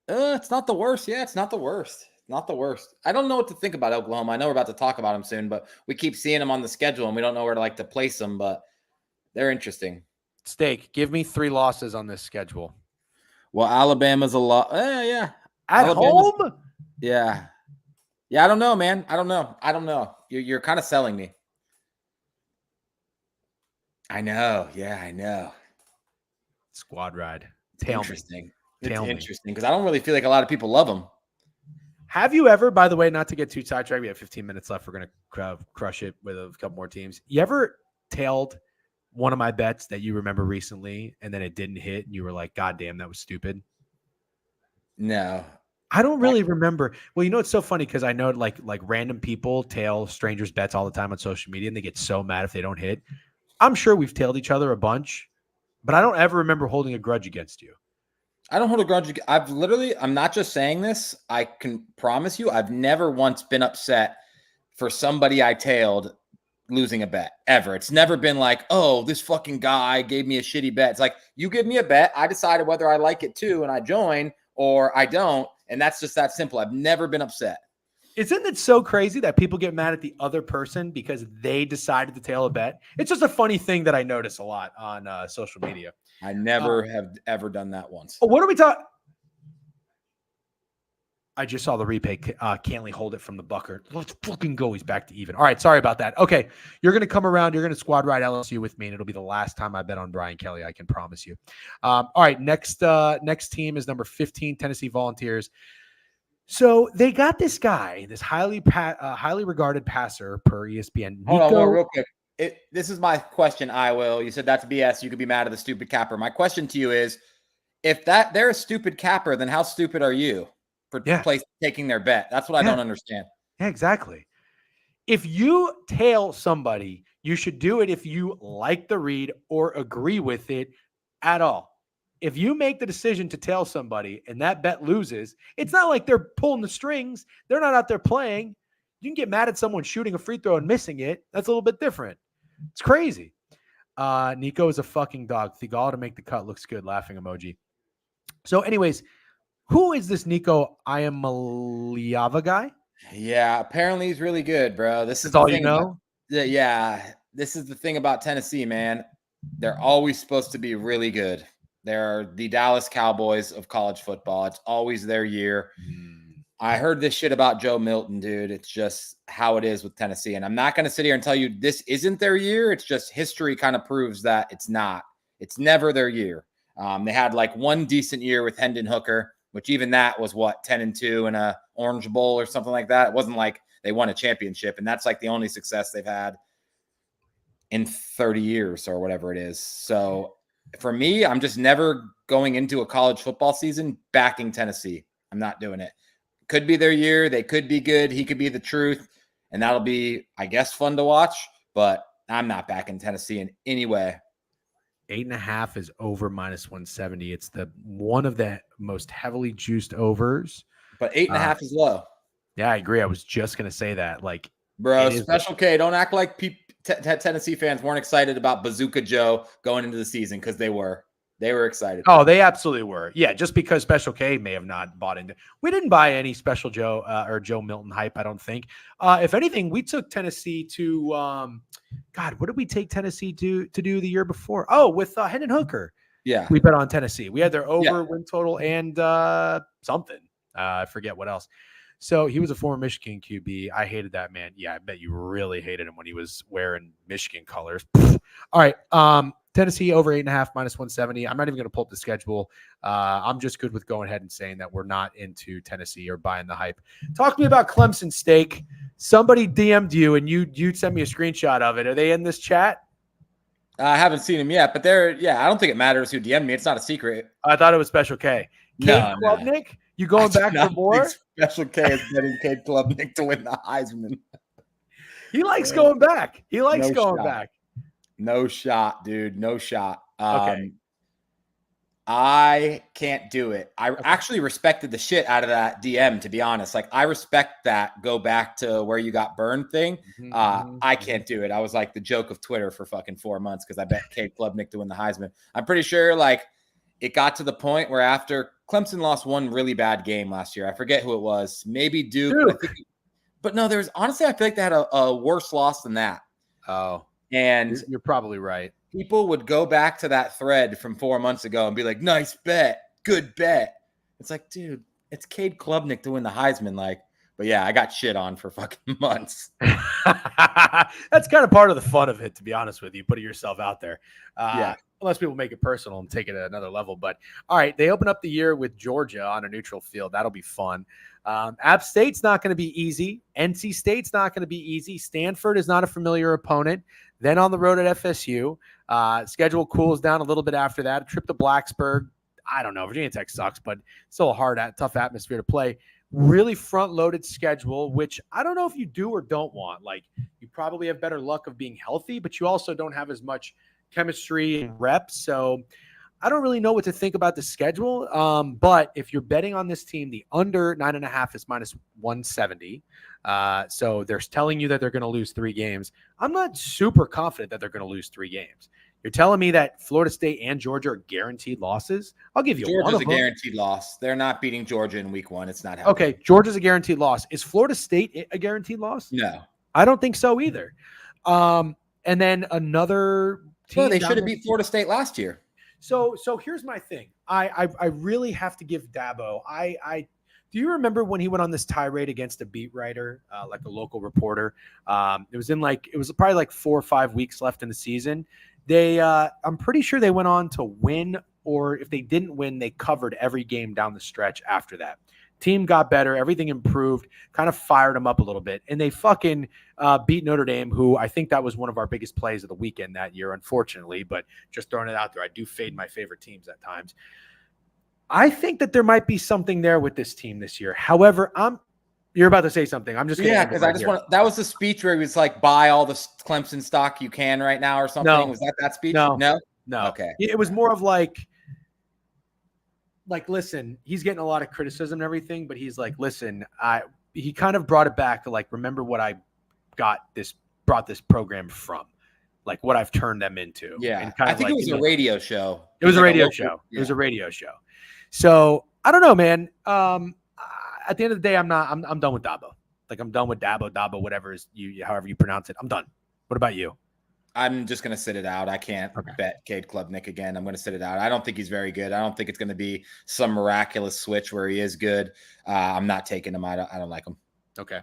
It's not the worst. Yeah, it's not the worst. Not the worst. I don't know what to think about Oklahoma. I know we're about to talk about them soon, but we keep seeing them on the schedule and we don't know where to place them. But they're interesting. Steak, give me 3 losses on this schedule. Well, Alabama's a lot. Yeah. At home? Yeah. I don't know, man. I don't know. You're kind of selling me. I know. Yeah, I know. Squad ride. It's interesting because I don't really feel like a lot of people love them. Have you ever, by the way, not to get too sidetracked, we have 15 minutes left. We're going to crush it with a couple more teams. You ever tailed one of my bets that you remember recently and then it didn't hit and you were like, God damn, that was stupid? No. I don't really remember. Well, you know, it's so funny because I know like random people tail strangers' bets all the time on social media and they get so mad if they don't hit. I'm sure we've tailed each other a bunch, but I don't ever remember holding a grudge against you. I don't hold a grudge. I'm not just saying this. I can promise you I've never once been upset for somebody I tailed losing a bet ever. It's never been like, oh, this fucking guy gave me a shitty bet. It's like, you give me a bet. I decided whether I like it too and I join or I don't. And that's just that simple. I've never been upset. Isn't it so crazy that people get mad at the other person because they decided to tail a bet? It's just a funny thing that I notice a lot on social media. I never have ever done that once. What are we talking? I just saw the replay. Cantley hold it from the Bucker. Let's fucking go. He's back to even. All right. Sorry about that. Okay. You're going to come around. You're going to squad ride LSU with me, and it'll be the last time I bet on Brian Kelly. I can promise you. All right. Next team is number 15, Tennessee Volunteers. So they got this guy, this highly regarded passer per ESPN. Hold on, Nico, real quick. This is my question, I will. You said that's BS. You could be mad at the stupid capper. My question to you is, if they're a stupid capper, then how stupid are you for taking their bet? That's what I don't understand. Yeah, exactly. If you tail somebody, you should do it if you like the read or agree with it at all. If you make the decision to tail somebody and that bet loses, it's not like they're pulling the strings. They're not out there playing. You can get mad at someone shooting a free throw and missing it. That's a little bit different. It's crazy. Nico is a fucking dog. Thigal to make the cut looks good. Laughing emoji. So, anyways, who is this Nico Iamaleava guy? Yeah, apparently he's really good, bro. This is all you know. This is the thing about Tennessee, man. They're always supposed to be really good. They're the Dallas Cowboys of college football. It's always their year. I heard this shit about Joe Milton, dude. It's just how it is with Tennessee. And I'm not going to sit here and tell you this isn't their year. It's just history kind of proves that it's not. It's never their year. They had like one decent year with Hendon Hooker, which even that was 10-2 in a Orange Bowl or something like that. It wasn't like they won a championship. And that's like the only success they've had in 30 years or whatever it is. So for me, I'm just never going into a college football season backing Tennessee. I'm not doing it. Could be their year. They could be good. He could be the truth. And that'll be, I guess, fun to watch. But I'm not backing Tennessee in any way. 8.5 is over -170. It's one of the most heavily juiced overs. But 8.5 is low. Yeah, I agree. I was just going to say that. Like, bro, Special K, don't act like Tennessee fans weren't excited about Bazooka Joe going into the season, because they were. They were excited. Oh, they absolutely were. Yeah, just because Special K may have not bought into. We didn't buy any Special Joe or Joe Milton hype, I don't think. If anything, we took Tennessee to God, what did we take Tennessee to do the year before? Oh, with Hendon Hooker. Yeah. We bet on Tennessee. We had their over win total and something. I forget what else. So he was a former Michigan QB. I hated that man. Yeah, I bet you really hated him when he was wearing Michigan colors. All right. Tennessee over 8.5 -170. I'm not even going to pull up the schedule. I'm just good with going ahead and saying that we're not into Tennessee or buying the hype. Talk to me about Clemson steak. Somebody DM'd you and you sent me a screenshot of it. Are they in this chat? I haven't seen him yet, but I don't think it matters who DM'd me. It's not a secret. I thought it was Special K. Cade Klubnik? You going back for more? Special K is betting Cade Klubnik to win the Heisman. He likes going back. He likes going back. No shot, dude. No shot. Okay. I can't do it. I actually respected the shit out of that DM, to be honest. Like, I respect that go back to where you got burned thing. I can't do it. I was like the joke of Twitter for fucking 4 months because I bet Cade Klubnik to win the Heisman. I'm pretty sure like it got to the point where after Clemson lost one really bad game last year. I forget who it was. Maybe Duke. But no, there's honestly, I feel like they had a worse loss than that. Oh. And you're probably right. People would go back to that thread from 4 months ago and be like, nice bet, good bet. It's like, dude, it's Cade Klubnik to win the Heisman. Like, but yeah, I got shit on for fucking months. That's kind of part of the fun of it, to be honest with you, putting yourself out there. Unless people make it personal and take it at another level. But all right, they open up the year with Georgia on a neutral field. That'll be fun. App State's not going to be easy. NC State's not going to be easy. Stanford is not a familiar opponent. Then on the road at FSU. Schedule cools down a little bit after that. A trip to Blacksburg. I don't know. Virginia Tech sucks, but still a tough atmosphere to play. Really front-loaded schedule, which I don't know if you do or don't want. Like, you probably have better luck of being healthy, but you also don't have as much chemistry and reps. So I don't really know what to think about the schedule. But if you're betting on this team, the under 9.5 is -170. So they're telling you that they're going to lose 3 games. I'm not super confident that they're going to lose 3 games. You're telling me that Florida State and Georgia are guaranteed losses? I'll give you Georgia's one of them. a guaranteed loss. They're not beating Georgia in week 1. It's not happening. Okay, Georgia's a guaranteed loss. Is Florida State a guaranteed loss? No. I don't think so either. And then another team. Well, they should have beat Florida State last year. So here's my thing. I really have to give Dabo. Do you remember when he went on this tirade against a beat writer, like a local reporter? It was probably like 4 or 5 weeks left in the season. I'm pretty sure they went on to win, or if they didn't win, they covered every game down the stretch after that. Team got better. Everything improved, kind of fired them up a little bit. And they fucking beat Notre Dame, who I think that was one of our biggest plays of the weekend that year, unfortunately. But just throwing it out there, I do fade my favorite teams at times. I think that there might be something there with this team this year. However, you're about to say something. I'm just going because I just want. That was the speech where he was like, "Buy all the Clemson stock you can right now," or something. No. Was that speech? No. Okay. It was more of like, listen, he's getting a lot of criticism and everything, but he's like, listen, he kind of brought it back to like, remember what I brought this program from, like what I've turned them into. Yeah, and kind I of think it was a radio show. It was a radio show. Yeah. It was a radio show. So I don't know, man. At the end of the day, I'm done with Dabo. Like I'm done with Dabo, whatever is however you pronounce it. I'm done. What about you? I'm just going to sit it out. I can't bet Cade Klubnik again. I'm going to sit it out. I don't think he's very good. I don't think it's going to be some miraculous switch where he is good. I'm not taking him. I don't like him. Okay.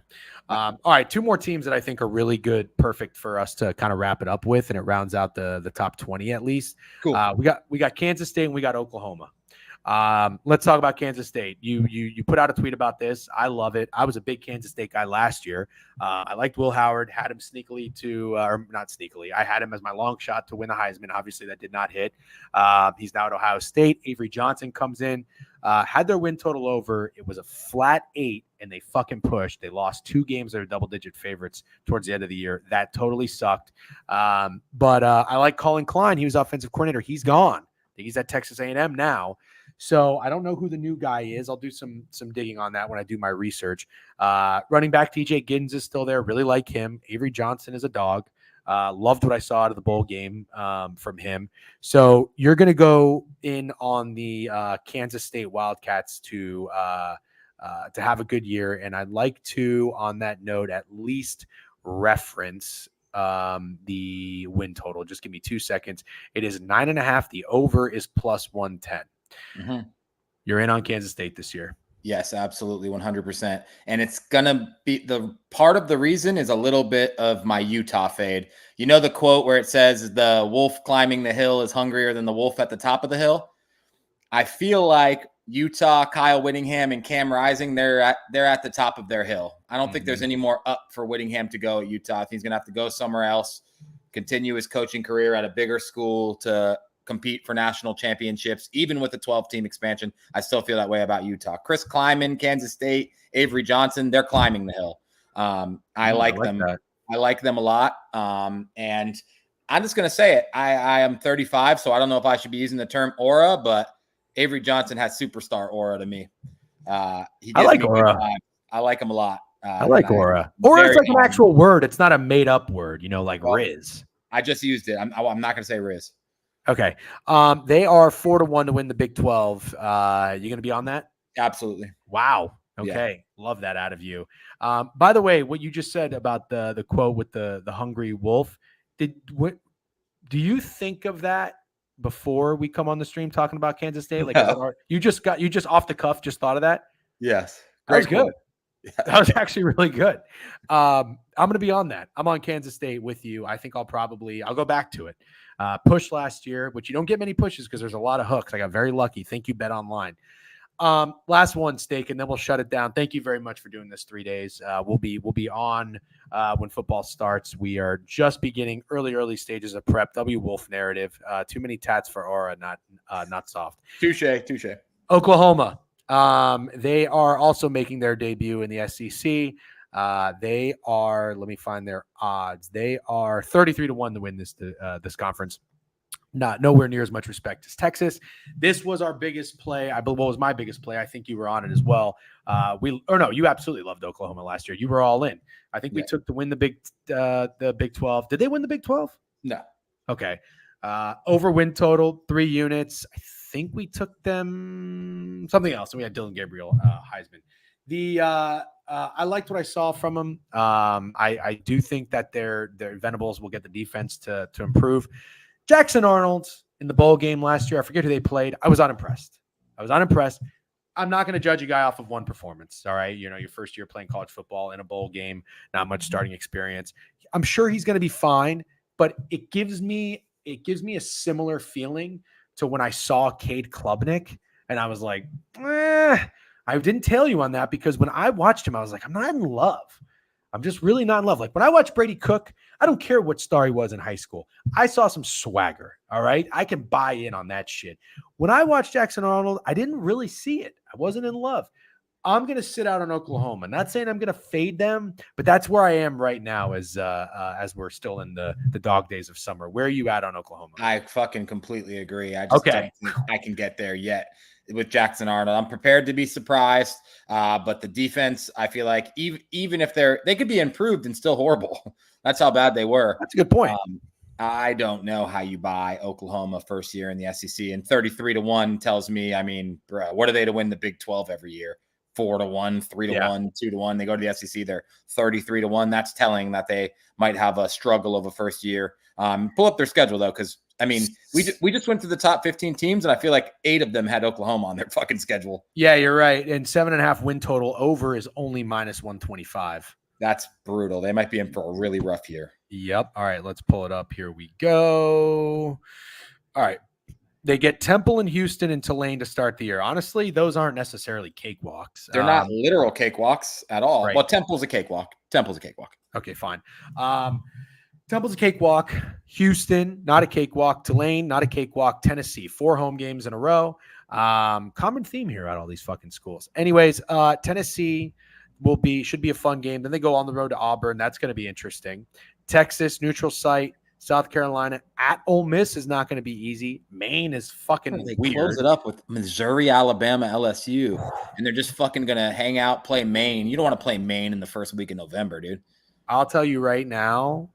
All right. 2 more teams that I think are really good. Perfect for us to kind of wrap it up with, and it rounds out the top 20 at least. Cool. We got Kansas State and we got Oklahoma. Let's talk about Kansas State. You put out a tweet about this. I love it. I was a big Kansas State guy last year. I liked Will Howard, had him sneakily or not sneakily. I had him as my long shot to win the Heisman. Obviously that did not hit. He's now at Ohio State. Avery Johnson comes in, had their win total over. It was a flat 8 and they fucking pushed. They lost 2 games that are double-digit favorites towards the end of the year. That totally sucked. But I like Colin Klein. He was offensive coordinator. He's gone. I think he's at Texas A&M now. So I don't know who the new guy is. I'll do some digging on that when I do my research. Running back TJ Giddens is still there. Really like him. Avery Johnson is a dog. Loved what I saw out of the bowl game from him. So you're going to go in on the Kansas State Wildcats to have a good year. And I'd like to, on that note, at least reference the win total. Just give me 2 seconds. It is 9.5. The over is plus 110. Mm-hmm. You're in on Kansas State this year. Yes, absolutely. 100%. And it's going to be the part of the reason is a little bit of my Utah fade. You know, the quote where it says the wolf climbing the hill is hungrier than the wolf at the top of the hill. I feel like Utah, Kyle Whittingham and Cam Rising, they're at the top of their hill. I don't think there's any more up for Whittingham to go at Utah. I think he's going to have to go somewhere else, continue his coaching career at a bigger school to compete for national championships. Even with the 12-team expansion, I still feel that way about Utah. Chris Kleiman, Kansas State, Avery Johnson, they're climbing the hill. I like them. That. I like them a lot. And I'm just going to say it. I am 35, so I don't know if I should be using the term aura, but Avery Johnson has superstar aura to me. I like aura. I like him a lot. I like aura. Aura is like an actual word. It's not a made-up word, like Riz. I just used it. I'm not going to say Riz. Okay. They are 4-1 to win the Big 12. You going to be on that? Absolutely. Wow. Okay. Yeah. Love that out of you. By the way, what you just said about the quote with the hungry wolf, do you think of that before we come on the stream talking about Kansas State? Like, no. you just off the cuff, just thought of that? Yes. That was good. Yeah. That was actually really good. I'm going to be on that. I'm on Kansas State with you. I think I'll go back to it. Push last year, which you don't get many pushes because there's a lot of hooks. I got very lucky. Thank you, Bet Online. Last one, Steak, and then we'll shut it down. Thank you very much for doing this 3 days. We'll be on when football starts. We are just beginning early stages of prep. W Wolf narrative. Too many tats for aura, not soft. Touche. Oklahoma. They are also making their debut in the SEC. They are, let me find their odds. They are 33-1 to win this conference. Nowhere near as much respect as Texas. This was our biggest play. I believe was my biggest play. I think you were on it as well. You absolutely loved Oklahoma last year. You were all in. I think we took to win the Big 12. Did they win the Big 12? No. Okay. Over win total 3 units. I think we took them something else. And we had Dylan Gabriel, Heisman. I liked what I saw from them. I do think that their Venables will get the defense to improve. Jackson Arnold in the bowl game last year, I forget who they played. I was unimpressed. I'm not going to judge a guy off of one performance. All right. Your first year playing college football in a bowl game, not much starting experience. I'm sure he's going to be fine, but it gives me a similar feeling to when I saw Cade Klubnik and I was like, I didn't tell you on that because when I watched him, I was like, I'm not in love. I'm just really not in love. Like when I watched Brady Cook, I don't care what star he was in high school. I saw some swagger. All right. I can buy in on that shit. When I watched Jackson Arnold, I didn't really see it. I wasn't in love. I'm going to sit out on Oklahoma. Not saying I'm going to fade them, but that's where I am right now as we're still in the dog days of summer. Where are you at on Oklahoma? I fucking completely agree. I just don't think I can get there yet with Jackson Arnold. I'm prepared to be surprised, but the defense, I feel like even if they could be improved and still horrible. That's how bad they were. That's a good point. I don't know how you buy Oklahoma first year in the SEC, and 33-1 tells me, I mean, bro, what are they to win the Big 12 every year? 4-1, 3-1, 2-1. They go to the SEC, they're 33-1. That's telling that they might have a struggle of a first year. Pull up their schedule though, because I mean, we just went through the top 15 teams, and I feel like 8 of them had Oklahoma on their fucking schedule. Yeah, you're right. And 7.5 win total over is only -125. That's brutal. They might be in for a really rough year. Yep. All right, let's pull it up. Here we go. All right. They get Temple and Houston and Tulane to start the year. Honestly, those aren't necessarily cakewalks. They're not literal cakewalks at all. Right. Well, Temple's a cakewalk. Okay, fine. Temple's a cakewalk. Houston, not a cakewalk. Tulane, not a cakewalk. Tennessee, 4 home games in a row. Common theme here at all these fucking schools. Anyways, Tennessee should be a fun game. Then they go on the road to Auburn. That's going to be interesting. Texas, neutral site. South Carolina at Ole Miss is not going to be easy. Maine is fucking weird. Close it up with Missouri, Alabama, LSU, and they're just fucking going to hang out, play Maine. You don't want to play Maine in the first week of November, dude. I will tell you right now,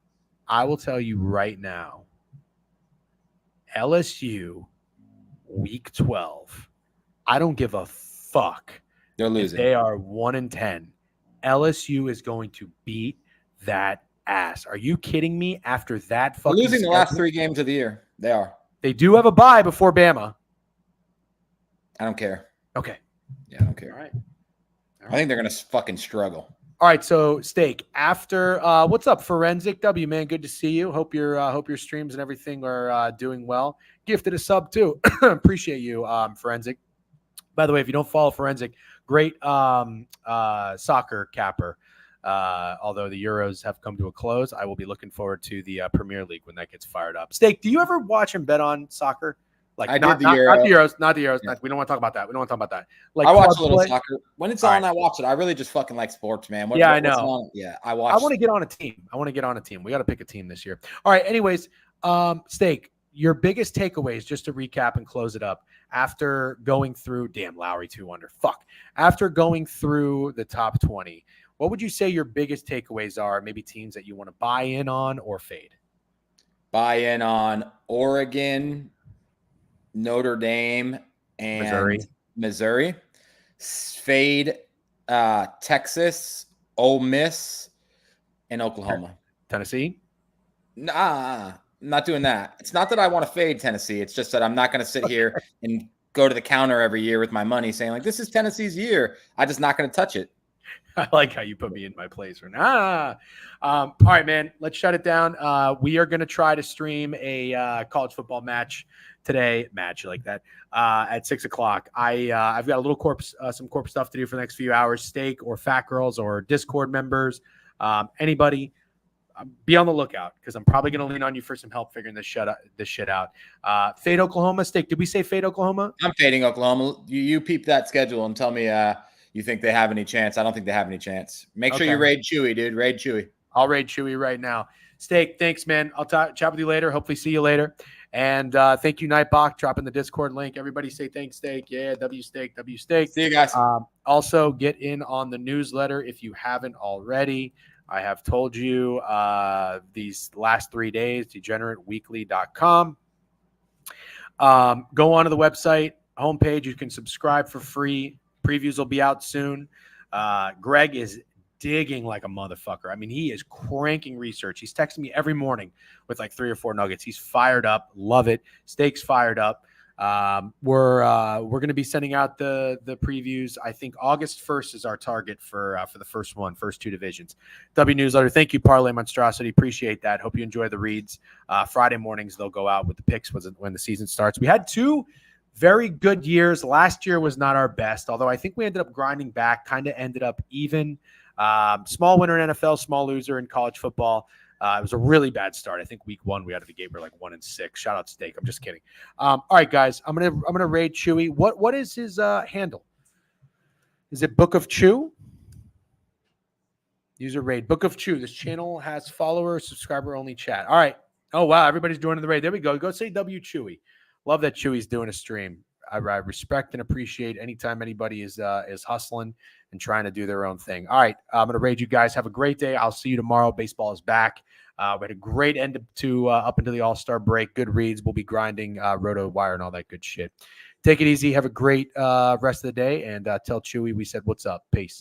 LSU week 12. I don't give a fuck. They're losing. They are 1-10. LSU is going to beat that ass. Are you kidding me? After that fucking They're losing the last 3 games of the year. They are. They do have a bye before Bama. I don't care. Okay. Yeah, I don't care. All right. I think they're going to fucking struggle. All right, so Steak, after what's up, Forensic W, man? Good to see you. Hope your streams and everything are doing well. Gifted a sub too. Appreciate you, Forensic. By the way, if you don't follow Forensic, great soccer capper. Although the Euros have come to a close, I will be looking forward to the Premier League when that gets fired up. Steak, do you ever watch and bet on soccer? Like not the Euros. Yeah. We don't want to talk about that. Like I watch a little soccer. When it's on, I watch it. I really just fucking like sports, man. I know. I watch. I want to get on a team. We got to pick a team this year. All right. Anyways, Steak, your biggest takeaways, just to recap and close it up, after going through, Lowry 2 under. After going through the top 20, what would you say your biggest takeaways are? Maybe teams that you want to buy in on or fade? Buy in on Oregon, Notre Dame, and Missouri. Fade Texas, Ole Miss, and Oklahoma. Tennessee? Nah, I'm not doing that. It's not that I want to fade Tennessee. It's just that I'm not going to sit here and go to the counter every year with my money saying, like, this is Tennessee's year. I'm just not going to touch it. I like how you put me in my place. All right, man, let's shut it down. We are going to try to stream a college football match today. At 6 o'clock. I've got a little some corp stuff to do for the next few hours. Steak or Fat Girls or Discord members, anybody, be on the lookout because I'm probably going to lean on you for some help figuring this shit out. Fade Oklahoma. Steak, did we say fade Oklahoma? I'm fading Oklahoma. You peep that schedule and tell me you think they have any chance. I don't think they have any chance. Make sure you raid Chewy, dude. Raid Chewy. I'll raid Chewy right now. Steak, thanks, man. I'll chat with you later. Hopefully see you later. And thank you, Nightbach, dropping the Discord link. Everybody say thanks, Steak. Yeah, W Steak. See you guys. Also, get in on the newsletter if you haven't already. I have told you these last 3 days, degenerateweekly.com. Go onto the website, homepage. You can subscribe for free. Previews will be out soon. Greg is digging like a motherfucker. I mean, he is cranking research. He's texting me every morning with like 3 or 4 nuggets. He's fired up. Love it. Steak's fired up. We're going to be sending out the previews. I think August 1st is our target for the first 2 divisions. W Newsletter. Thank you, Parlay Monstrosity. Appreciate that. Hope you enjoy the reads. Friday mornings they'll go out with the picks when the season starts. We had 2 very good years. Last year was not our best, although I think we ended up grinding back, kind of ended up even. Small winner in NFL, small loser in college football. It was a really bad start. I think week 1 we out of the gate were like 1-6. Shout out Steak. I'm just kidding. All right, guys. I'm gonna raid Chewy. What is his handle? Is it Book of Chew? User raid Book of Chew. This channel has follower, subscriber only chat. All right. Oh wow, everybody's joining the raid. There we go. Go say W Chewy. Love that Chewy's doing a stream. I respect and appreciate anytime anybody is hustling and trying to do their own thing. All right, I'm going to raid you guys. Have a great day. I'll see you tomorrow. Baseball is back. We had a great end to up into the All-Star break. Good reads. We'll be grinding Roto Wire and all that good shit. Take it easy. Have a great rest of the day. And tell Chewy we said what's up. Peace.